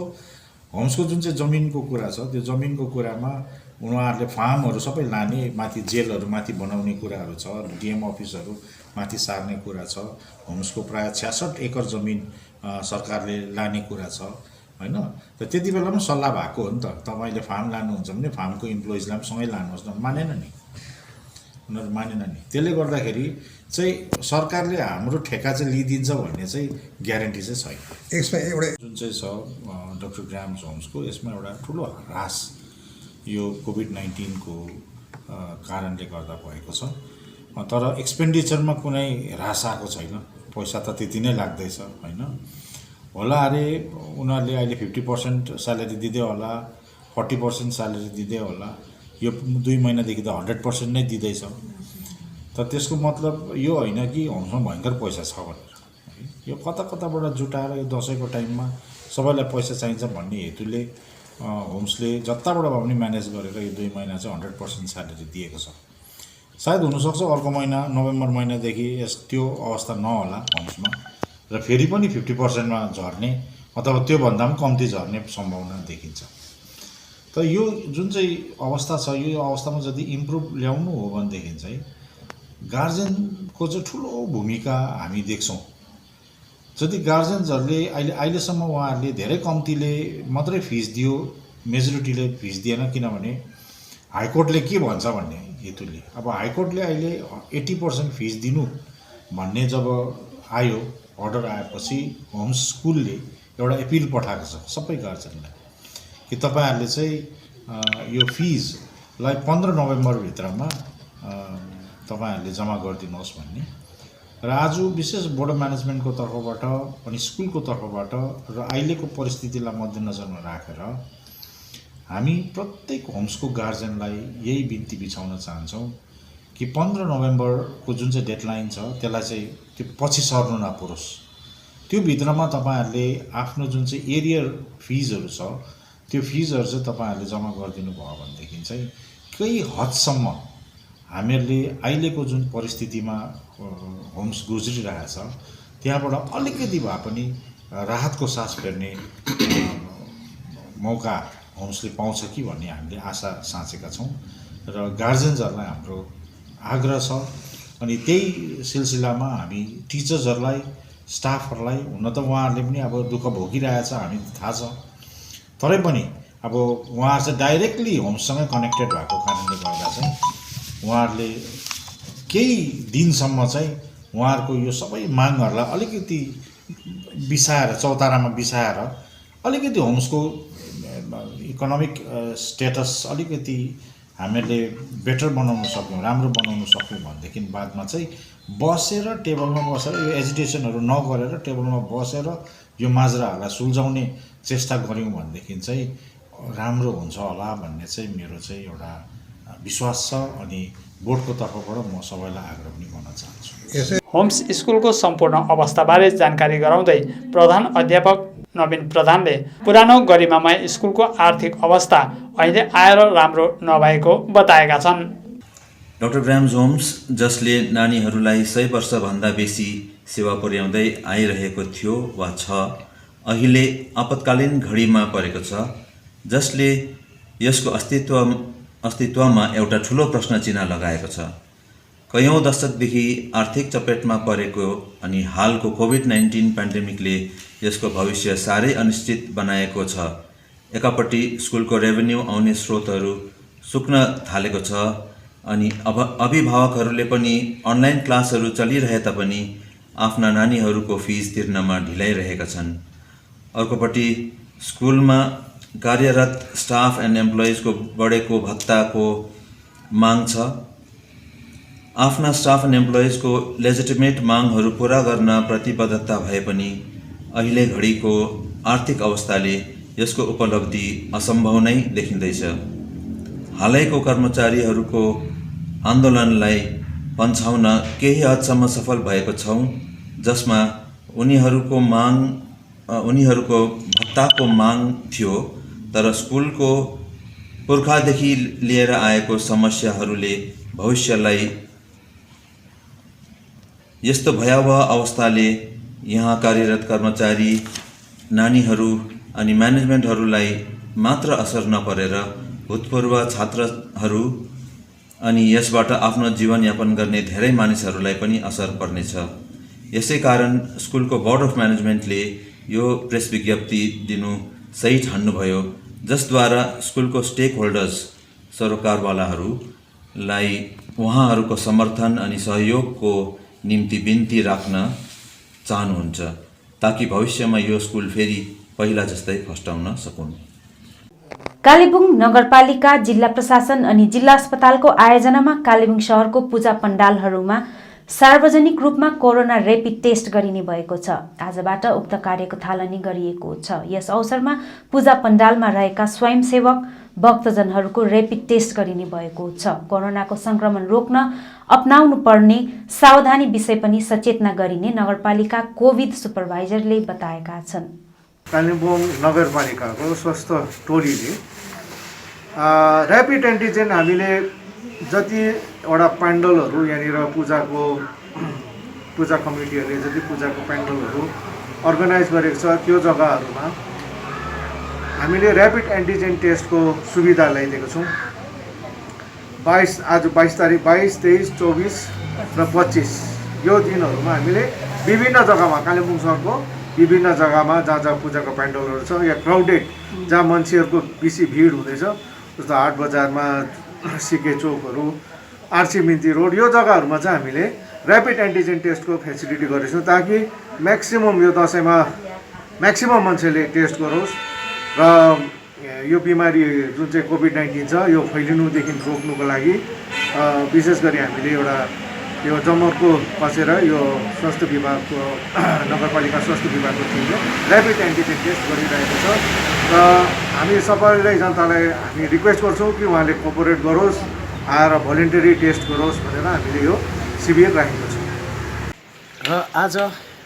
होम्सको जुन चाहिँ जमिनको कुरा छ, त्यो जमिनको कुरामा उहाँहरूले फार्महरू सबै लाने, माथि जेलहरू माथि बनाउने कुराहरू छ, डिएम अफिसहरू माथि सार्ने कुरा छ। होम्सको प्रायः 66 एकर जमिन सरकारले लाने कुरा छ। होइन। त त्यति बेला पनि सल्लाह भएको हो नि त, तपाईँले फार्म लानुहुन्छ भने फार्मको इम्प्लोइजलाई पनि सँगै लानुहोस् न, मानेन नि, उनीहरू मानेन नि। त्यसले गर्दाखेरि चाहिँ सरकारले हाम्रो ठेका चाहिँ लिइदिन्छ भन्ने चाहिँ ग्यारेन्टी चाहिँ छैन। यसमा एउटा जुन चाहिँ छ डाक्टर ग्राम्स होम्सको, यसमा एउटा ठुलो ह्रास यो कोभिड-19 को कारणले गर्दा भएको छ, तर एक्सपेन्डिचरमा कुनै ह्रास आएको छैन। पैसा त त्यति नै लाग्दैछ होइन। होला अरे उनीहरूले अहिले 50% स्यालेरी दिँदै होला, 40% स्यालेरी दिँदै होला, यो 2 महिनादेखि त 100% नै दिँदैछ। तर त्यसको मतलब यो होइन कि होम्समा भयङ्कर पैसा छ भनेर, यो कता कताबाट जुटाएर यो दसैँको टाइममा सबैलाई पैसा चाहिन्छ भन्ने हेतुले होम्सले जताबाट भए पनि म्यानेज गरेर यो 2 महिना चाहिँ 100% स्यालेरी दिएको छ। सायद हुनसक्छ अर्को महिना नोभेम्बर महिनादेखि त्यो अवस्था नहोला होम्समा, र फेरि पनि 50%मा झर्ने अथवा त्योभन्दा पनि कम्ती झर्ने सम्भावना देखिन्छ। त यो जुन चाहिँ अवस्था छ, यो अवस्थामा यदि इम्प्रुभ ल्याउनु हो भनेदेखि चाहिँ गार्जेनको चाहिँ ठुलो भूमिका हामी देख्छौँ। यदि गार्जेन्सहरूले अहिलेसम्म उहाँहरूले धेरै कम्तीले मात्रै फिस दियो, मेजोरिटीले फिस दिएन, किनभने हाइकोर्टले के भन्छ भन्ने हेतुले। अब हाइकोर्टले अहिले 80% फिस दिनु भन्ने जब आयो, अर्डर आएपछि होम्स स्कुलले एउटा एपिल पठाएको छ सबै गार्जेनलाई कि तपाईँहरूले चाहिँ यो फिजलाई 15 नोभेम्बरभित्रमा तपाईँहरूले जम्मा गरिदिनुहोस् भन्ने। र आज विशेष बोर्ड म्यानेजमेन्टको तर्फबाट अनि स्कुलको तर्फबाट र अहिलेको परिस्थितिलाई मध्यनजरमा राखेर हामी प्रत्येक होम्सको गार्जेनलाई यही बिन्ती बिछाउन चाहन्छौँ कि 15 नोभेम्बरको जुन चाहिँ डेडलाइन छ त्यसलाई चाहिँ त्यो पछि सर्नु नपरोस्। त्यो भित्रमा तपाईँहरूले आफ्नो जुन चाहिँ एरियर फिजहरू छ त्यो फिजहरू चाहिँ तपाईँहरूले जम्मा गरिदिनु भयो भनेदेखि चाहिँ केही हदसम्म हामीहरूले अहिलेको जुन परिस्थितिमा होम्स गुज्रिरहेछ त्यहाँबाट अलिकति भए पनि राहतको सास फेर्ने मौका होम्सले पाउँछ कि भन्ने हामीले आशा साँचेका छौँ र गार्जेन्सहरूलाई हाम्रो आग्रह छ। अनि त्यही सिलसिलामा हामी टिचर्सहरूलाई, स्टाफहरूलाई, हुन त उहाँहरूले पनि अब दुःख भोगिरहेछ हामी थाहा छ, तरै पनि अब उहाँहरू चाहिँ डाइरेक्टली होम्ससँगै कनेक्टेड भएको कारणले गर्दा चाहिँ उहाँहरूले केही दिनसम्म चाहिँ उहाँहरूको यो सबै मागहरूलाई अलिकति बिसाएर, चौतारामा बिसाएर अलिकति होम्सको इकोनोमिक स्टेटस अलिकति हामीले बेटर बनाउन सक्यौँ, राम्रो बनाउन सक्यौँ भनेदेखि बादमा चाहिँ बसेर टेबलमा बसेर यो एजिटेसनहरू नगरेर टेबलमा बसेर यो माजराहरूलाई सुल्झाउने चेष्टा गऱ्यौँ भनेदेखि चाहिँ राम्रो हुन्छ होला भन्ने चाहिँ मेरो चाहिँ एउटा विश्वास छ। अनि बोर्डको तर्फबाट म सबैलाई आग्रह पनि गर्न चाहन्छु। होम्स स्कुलको सम्पूर्ण अवस्थाबारे जानकारी गराउँदै प्रधान अध्यापक नवीन प्रधानले पुरानो गरिमामय स्कुलको आर्थिक अवस्था अहिले आएर राम्रो नभएको बताएका छन्। डाक्टर ग्राम्स होम्स जसले नानीहरूलाई 100 वर्षभन्दा बेसी सेवा पुर्याउँदै आइरहेको थियो वा छ, अहिले आपतकालीन घडीमा परेको छ, जसले यसको अस्तित्वमा एउटा ठुलो प्रश्न चिन्ह लगाएको छ। कयौँ दशकदेखि आर्थिक चपेटमा परेको अनि हालको कोभिड-19 पेन्डेमिकले यसको भविष्य साह्रै अनिश्चित बनाएको छ। एकापट्टि स्कुलको रेभेन्यू आउने स्रोतहरू सुक्न थालेको छ अनि अभिभावकहरूले पनि अनलाइन क्लासहरू चलिरहे तापनि आफ्ना नानीहरूको फिस तिर्नमा ढिलाइरहेका छन्। अर्कोपट्टि स्कुलमा कार्यरत स्टाफ एन्ड एम्प्लोइजको बढेको भत्ताको माग छ। आफ्ना स्टाफ एन्ड एम्प्लोइजको लेजिटिमेट मागहरू पुरा गर्न प्रतिबद्धता भए पनि अहिले घडीको आर्थिक अवस्थाले यसको उपलब्धि असम्भव नै देखिँदैछ। हालैको कर्मचारीहरूको आन्दोलनलाई पन्छाउन केही हदसम्म सफल भएको छौँ, जसमा उनीहरूको भत्ताको माग थियो, तर स्कुलको पुर्खादेखि लिएर आएको समस्याहरूले भविष्यलाई यस्तो भयावह अवस्थाले यहाँ कार्यरत कर्मचारी, नानीहरू अनि म्यानेजमेन्टहरूलाई मात्र असर नपरेर भूतपूर्व छात्रहरू अनि यसबाट आफ्नो जीवनयापन गर्ने धेरै मानिसहरूलाई पनि असर पर्नेछ। यसै कारण स्कुलको बोर्ड अफ म्यानेजमेन्टले यो प्रेस विज्ञप्ति दिनु सही ठान्नुभयो, जसद्वारा स्कुलको स्टेक होल्डर्स सरोकारवालाहरूलाई उहाँहरूको समर्थन अनि सहयोगको निम्ति बिन्ती राख्न चाहनुहुन्छ, ताकि भविष्यमा यो स्कुल फेरि पहिला जस्तै फस्टाउन सकुन्। कालेबुङ नगरपालिका, जिल्ला प्रशासन अनि जिल्ला अस्पतालको आयोजनामा कालेबुङ शहरको पूजा पण्डालहरूमा सार्वजनिक रूपमा कोरोना र्यापिड टेस्ट गरिने भएको छ। आजबाट उक्त कार्यको थालनी गरिएको छ। यस अवसरमा पूजा पण्डालमा रहेका स्वयंसेवक भक्तजनहरूको र्यापिड टेस्ट गरिने भएको छ। कोरोनाको संक्रमण रोक्न अपनाउनु पर्ने सावधानी विषय पनि सचेतना गरिने नगरपालिका कोभिड सुपरभाइजरले बताएका छन्। कालिम्पोङ नगरपालिकाको स्वास्थ्य टोलीले ऱ्यापिड एन्टिजेन हामीले जतिवटा पेन्डलहरू यहाँनिर पूजा कमिटीहरूले जति पूजाको पेन्डलहरू अर्गनाइज गरेको छ त्यो जग्गाहरूमा हामीले ऱ्यापिड एन्टिजेन टेस्टको सुविधा ल्याइदिएको छौँ। आज 22 तारिक 22, 23, 24 र 25 यो दिनहरूमा हामीले विभिन्न जग्गामा कालिम्पोङ सहरको विभिन्न जग्गामा जहाँ पूजाको पेन्डलहरू छ या क्राउडेड जहाँ मान्छेहरूको बेसी भिड हुँदैछ, जस्तो हाट बजारमा, सिके चोकहरू, आरसी मिन्ती रोड, यो जग्गाहरूमा चाहिँ हामीले ऱ्यापिड एन्टिजेन टेस्टको फेसिलिटी गरेको छौँ, ताकि म्याक्सिमम यो दसैँमा म्याक्सिमम मान्छेले टेस्ट गरोस् र यो बिमारी जुन चाहिँ कोभिड-19 छ यो फैलिनुदेखि रोक्नुको लागि विशेष गरी हामीले एउटा यो जमर्को कसेर यो स्वास्थ्य विभागको नगरपालिका स्वास्थ्य विभागको टिमले ऱ्यापिड एन्टिजेन टेस्ट गरिरहेको छ र हामी सबैलाई जनतालाई हामी रिक्वेस्ट गर्छौँ कि उहाँले कोअपरेट गरोस्, आएर भोलिन्टरी टेस्ट गरोस् भनेर हामीले यो शिविर राखेको छौँ। र आज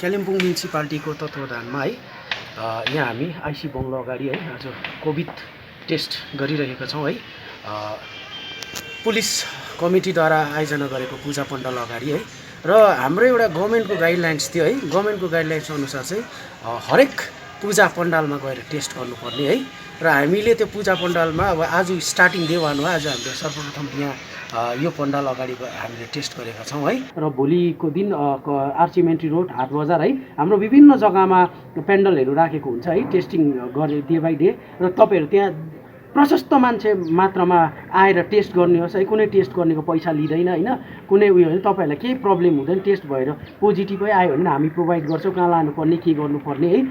कालिम्पोङ म्युनिसिपालिटीको तत्त्वावधानमा है यहाँ हामी आइसी बङ्गलो अगाडि है आज कोभिड टेस्ट गरिरहेका छौँ है। पुलिस कमिटीद्वारा आयोजना गरेको पूजा पण्डाल अगाडि है र हाम्रो एउटा गभर्मेन्टको गाइडलाइन्स थियो है। गभर्मेन्टको गाइडलाइन्स अनुसार चाहिँ हरेक पूजा पण्डालमा गएर टेस्ट गर्नुपर्ने है र हामीले त्यो पूजा पण्डालमा अब आज स्टार्टिङ डे वान हो, आज हामीले सर्वप्रथम यहाँ यो पण्डाल अगाडि हामीले टेस्ट गरेका छौँ है। र भोलिको दिन आरसी मेन्ट्री रोड, हाट बजार है हाम्रो विभिन्न जग्गामा पेन्डलहरू राखेको हुन्छ है टेस्टिङ गर्ने डे बाई डे, र तपाईँहरू त्यहाँ प्रशस्त मान्छे मात्रामा आएर टेस्ट गर्ने होस् है। कुनै टेस्ट गर्नेको पैसा लिँदैन होइन, कुनै उयो तपाईँहरूलाई केही प्रब्लम हुँदैन, टेस्ट भएर पोजिटिभै आयो भने हामी प्रोभाइड गर्छौँ कहाँ लानुपर्ने के गर्नुपर्ने है।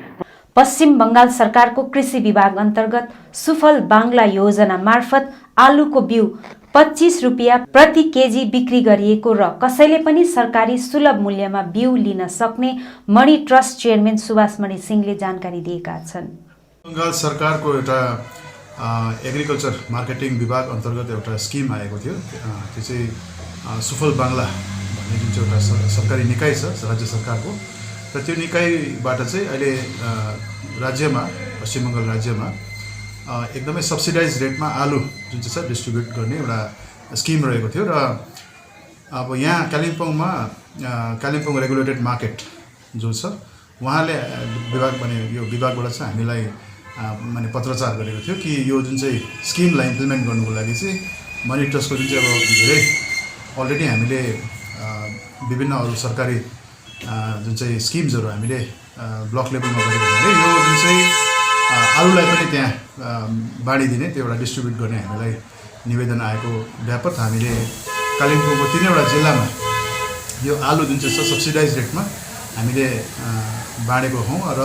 पश्चिम बङ्गाल सरकारको कृषि विभाग अन्तर्गत सुफल बाङ्ला योजना मार्फत आलुको बिउ 25 रुपियाँ प्रति केजी बिक्री गरिएको र कसैले पनि सरकारी सुलभ मूल्यमा बिउ लिन सक्ने मणि ट्रस्ट चेयरम्यान सुभाष मणि सिंहले जानकारी दिएका छन्। बङ्गाल सरकारको एउटा एग्रिकल्चर मार्केटिङ विभाग अन्तर्गत एउटा स्किम आएको थियो, त्यो चाहिँ सुफल बाङ्ला भन्ने जुन चाहिँ एउटा सरकारी निकाय छ राज्य सरकारको, र त्यो निकायबाट चाहिँ अहिले राज्यमा पश्चिम बङ्गाल राज्यमा एकदमै सब्सिडाइज रेटमा आलु जुन चाहिँ छ डिस्ट्रिब्युट गर्ने एउटा स्किम रहेको थियो। र अब यहाँ कालिम्पोङमा कालिम्पोङ रेगुलेटेड मार्केट जो छ उहाँले विभाग भने यो विभागबाट चाहिँ हामीलाई माने पत्रचार गरेको थियो कि यो जुन चाहिँ स्किमलाई इम्प्लिमेन्ट गर्नुको लागि चाहिँ मनी ट्रस्टको जुन चाहिँ अब धेरै अलरेडी हामीले विभिन्न अरू सरकारी जुन चाहिँ स्किम्सहरू हामीले ब्लक लेभलमा गरेको हुनाले यो जुन चाहिँ आलुलाई पनि त्यहाँ बाँडिदिने, त्यो एउटा डिस्ट्रिब्युट गर्ने हामीलाई निवेदन आएको व्यापक हामीले कालिम्पोङको 3वटा जिल्लामा यो आलु जुन चाहिँ छ सब्सिडाइज रेटमा हामीले बाँडेको हौँ। र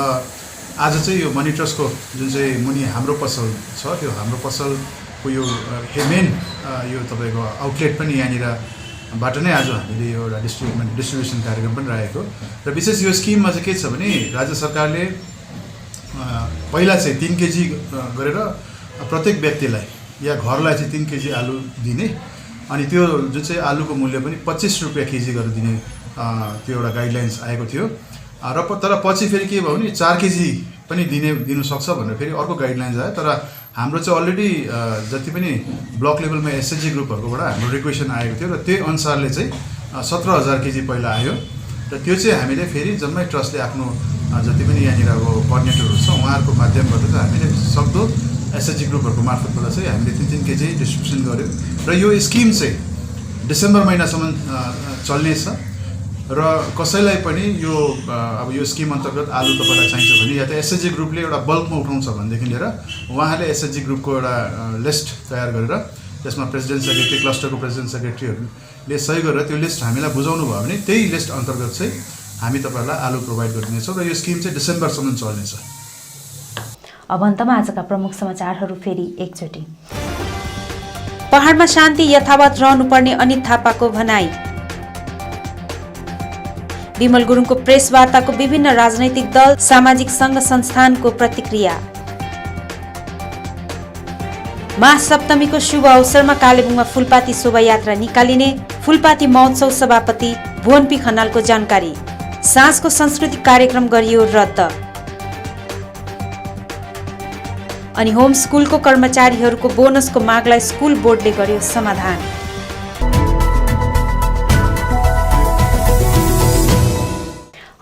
आज चाहिँ यो मनी ट्रस्टको जुन चाहिँ मुनि हाम्रो पसल छ त्यो हाम्रो पसलको यो मेन यो तपाईँको आउटलेट पनि यहाँनिर बाट नै आज हामीले यो एउटा डिस्ट्रिब्युसन कार्यक्रम पनि राखेको। र विशेष यो स्किममा चाहिँ के छ भने राज्य सरकारले पहिला चाहिँ 3 केजी गरेर प्रत्येक व्यक्तिलाई या घरलाई चाहिँ 3 केजी आलु दिने, अनि त्यो जुन चाहिँ आलुको मूल्य पनि 25 रुपियाँ केजी गरेर दिने त्यो एउटा गाइडलाइन्स आएको थियो। र तर पछि फेरि के भयो भने 4 केजी पनि दिनु सक्छ भनेर फेरि अर्को गाइडलाइन्स आयो। तर हाम्रो चाहिँ अलरेडी जति पनि ब्लक लेभलमा एसएचजी ग्रुपहरूकोबाट हाम्रो रिक्वेसन आएको थियो र त्यही अनुसारले चाहिँ 17,000 केजी पहिला आयो र त्यो चाहिँ हामीले फेरि जम्मै ट्रस्टले आफ्नो जति पनि यहाँनिर अब कोअर्डिनेटरहरू छ उहाँहरूको माध्यमबाट चाहिँ हामीले सक्दो एसएचजी ग्रुपहरूको मार्फतबाट चाहिँ हामीले 3-3 केजी डिस्ट्रिब्युसन गऱ्यौँ। र यो स्किम चाहिँ डिसेम्बर महिनासम्म चल्नेछ। र कसैलाई पनि यो अब यो स्किम अन्तर्गत आलु तपाईँलाई चाहिन्छ भने या त एसएचजी ग्रुपले एउटा बल्कमा उठाउँछ भनेदेखि लिएर उहाँले एसएचजी ग्रुपको एउटा लिस्ट तयार गरेर त्यसमा प्रेसिडेन्ट सेक्रेटरी क्लस्टरको प्रेसिडेन्ट सेक्रेटरीहरूले सही गरेर त्यो लिस्ट हामीलाई बुझाउनु भयो भने त्यही लिस्ट अन्तर्गत चाहिँ हामी तपाईँहरूलाई आलु प्रोभाइड गरिदिनेछौँ र यो स्किम चाहिँ डिसेम्बरसम्म चल्नेछ। अब अन्तमा आजका प्रमुख समाचारहरू फेरि एकचोटि। पहाडमा शान्ति यथावत रहनुपर्ने अनित थापाको भनाई। विमल गुरुङको प्रेस वार्ताको विभिन्न राजनैतिक दल सामाजिक संघ संस्थानको प्रतिक्रिया। महासप्तमीको शुभ अवसरमा कालेबुङमा फुलपाती शोभायात्रा निकालिने फुलपाती महोत्सव सभापति भुवन पी खनालको जानकारी। साँझको सांस्कृतिक कार्यक्रम गरियो रद्द। अनि होम स्कुलको कर्मचारीहरूको बोनसको मागलाई स्कुल बोर्डले गर्यो समाधान।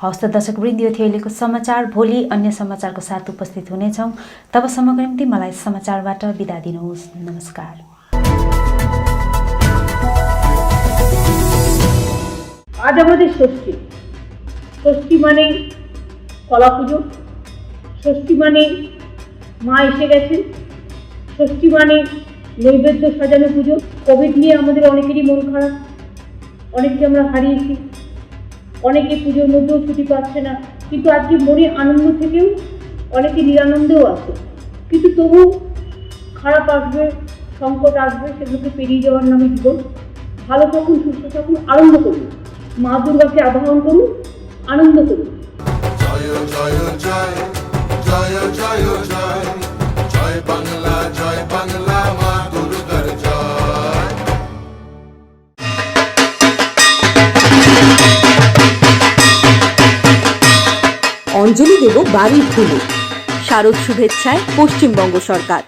हवस् त दर्शकवृन्द, यो थियो अहिलेको समाचार। भोलि अन्य समाचारको साथ उपस्थित हुनेछौँ। तबसम्मको निम्ति मलाई समाचारबाट बिदा दिनुहोस्। नमस्कार। আজ আমাদের ষষ্ঠী। ষষ্ঠী মানে কলা পুজো, ষষ্ঠী মানে মা এসে গেছেন, ষষ্ঠী মানে নৈবেদ্য সাজানো পুজো। কোভিড নিয়ে আমাদের অনেকেরই মন খারাপ, অনেককে আমরা হারিয়েছি, অনেকে পুজোর মধ্যেও ছুটি পাচ্ছে না। কিন্তু আজকে মনে আনন্দ থেকেও অনেকে নিরানন্দেও আছে। কিন্তু তবু খারাপ আসবে, সংকট আসবে, সেগুলোকে পেরিয়ে যাওয়ার নামে জীবন। ভালো থাকুন, সুস্থ থাকুন, আনন্দ করুন, মা দুর্গাকে আবাহন করুন, আনন্দ করুন। জয় জয় জয় জয় জয় জয় জয় বাংলা, জয় বাংলা, মা দুর্গার জয়। অঞ্জলি দেব বাড়ির ফুলে। শারদ শুভেচ্ছায় পশ্চিমবঙ্গ সরকার।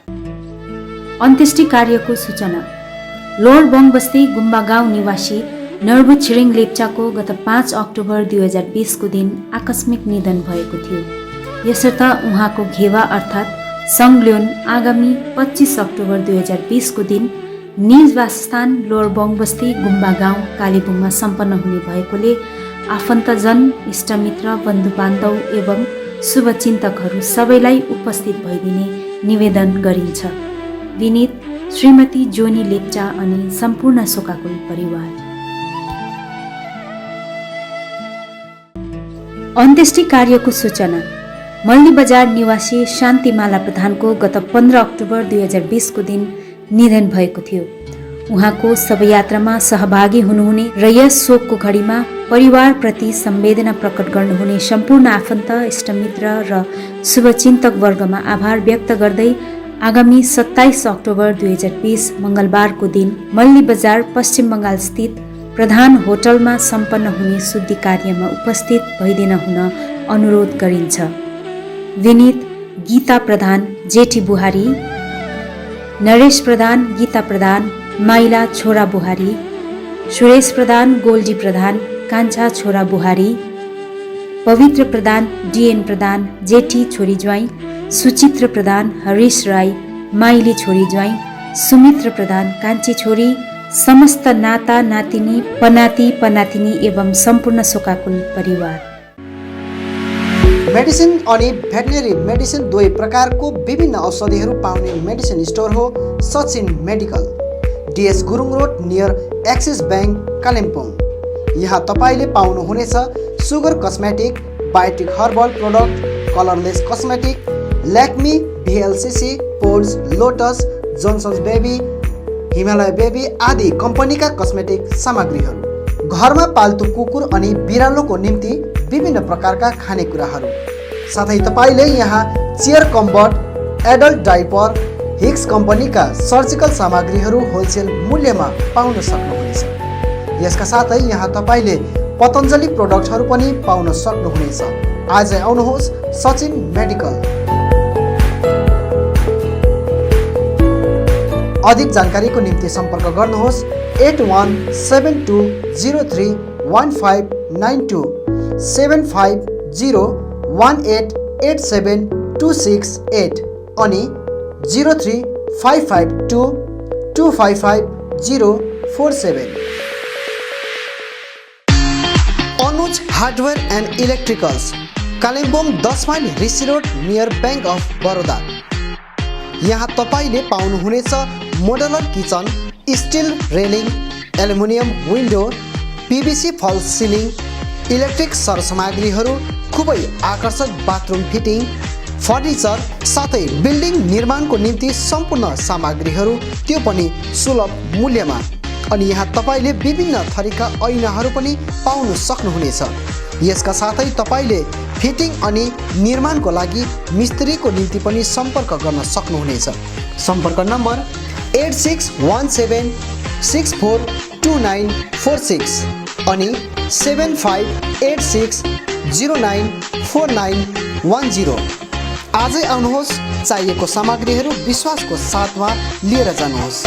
अन्त्येष्टि कार्यको सूचना। लोअर बङबस्ती गुम्बा गाउँ निवासी नर्बु छिरिङ लेप्चाको गत 5 अक्टोबर 2020 को दिन आकस्मिक निधन भएको थियो। यसर्थ उहाँको घेवा अर्थात् संग्ल्योन आगामी 25 अक्टोबर 2020 को दिन निज वासस्थान लोअर बङबस्ती गुम्बा गाउँ कालेबुङमा सम्पन्न हुने भएकोले आफन्तजन, इष्टमित्र, बन्धुबान्धव एवं शुभचिन्तकहरू सबैलाई उपस्थित भइदिने निवेदन गरिन्छ। विनीत श्रीमती जोनी लेप्चा अनि सम्पूर्ण शोकाकुल परिवार। अन्त्येष्टि कार्यको सूचना। मल्ली बजार निवासी शान्तिमाला प्रधानको गत 15 अक्टोबर 2020 को दिन निधन भएको थियो। उहाँको शवयात्रामा सहभागी हुनुहुने र यस शोकको घडीमा परिवारप्रति संवेदना प्रकट गर्नुहुने सम्पूर्ण आफन्त, इष्टमित्र र शुभचिन्तक वर्गमा आभार व्यक्त गर्दै आगामी 27 अक्टोबर 2020 मङ्गलबारको दिन मल्ली बजार पश्चिम बङ्गाल स्थित प्रधान होटलमा सम्पन्न हुने शुद्धि कार्यमा उपस्थित भइदिन हुन अनुरोध गरिन्छ। विनीत गीता प्रधान, जेठी बुहारी, नरेश प्रधान, गीता प्रधान, माइला छोरा बुहारी, सुरेश प्रधान, गोल्डी प्रधान, कान्छा छोरा बुहारी, पवित्र प्रधान, डीएन प्रधान, जेठी छोरी ज्वाइँ, सुचित्र प्रधान, हरीश राई, माइली छोरी ज्वाइँ, सुमित्र प्रधान, कान्छी छोरी, समस्त नाता नातिनी, पनातिनी एवं सम्पूर्ण शोकाकुल परिवार। मेडिसिन अनि भेटनेरी मेडिसिन दुवै प्रकारको विभिन्न औषधिहरू पाउने मेडिसिन स्टोर हो Sachin medical, D S Gurung road near Axis bank Kalimpong. यहाँ तपाईले पाउनुहुनेछ sugar cosmetic, Biotique herbal product, colourless cosmetic, Lakme, VLCC, पोर्स, Lotus, Johnson's baby, Himalaya baby आदि कम्पनीका कस्मेटिक सामग्रीहरू। घरमा पाल्तु कुकुर अनि बिरालोको निम्ति विभिन्न प्रकारका खानेकुराहरू, साथै तपाईले यहाँ चेयर कम्बर्ट, एडल्ट डाइपर, हिक्स कम्पनीका सर्जिकल सामग्रीहरू होलसेल मूल्यमा पाउन सक्नुहुनेछ। यसका साथै यहाँ तपाईले पतञ्जलि प्रोडक्टहरू पनि पाउन सक्नुहुनेछ। आजै आउनुहोस् सचिन मेडिकल। अधिक जानकारीको निम्ति सम्पर्क गर्नुहोस् 8172031592 7501887268 अनि 03552255047। Hardware and electricals, Kalimpong 10 mile Rishi road near bank of Baroda. यहाँ तपाईँले पाउनुहुनेछ modular kitchen, still railing, aluminium window, PVC फल सिलिङ, इलेक्ट्रिक सरसामग्रीहरू, खुबै आकर्षक बाथरुम फिटिङ, फर्निचर साथै बिल्डिङ निर्माणको निम्ति सम्पूर्ण सामग्रीहरू, त्यो पनि सुलभ मूल्यमा। अनि यहाँ तपाईँले विभिन्न थरीका ऐनाहरू पनि पाउन सक्नुहुनेछ। यसका साथै तपाईँले फिटिङ अनि निर्माणको लागि मिस्त्रीको निम्ति पनि सम्पर्क गर्न सक्नुहुनेछ। सम्पर्क नम्बर 8617642946 अनि 7586094910। आजै आउनुहोस्, चाहिएको सामग्रीहरू विश्वासको साथमा लिएर जानुहोस्।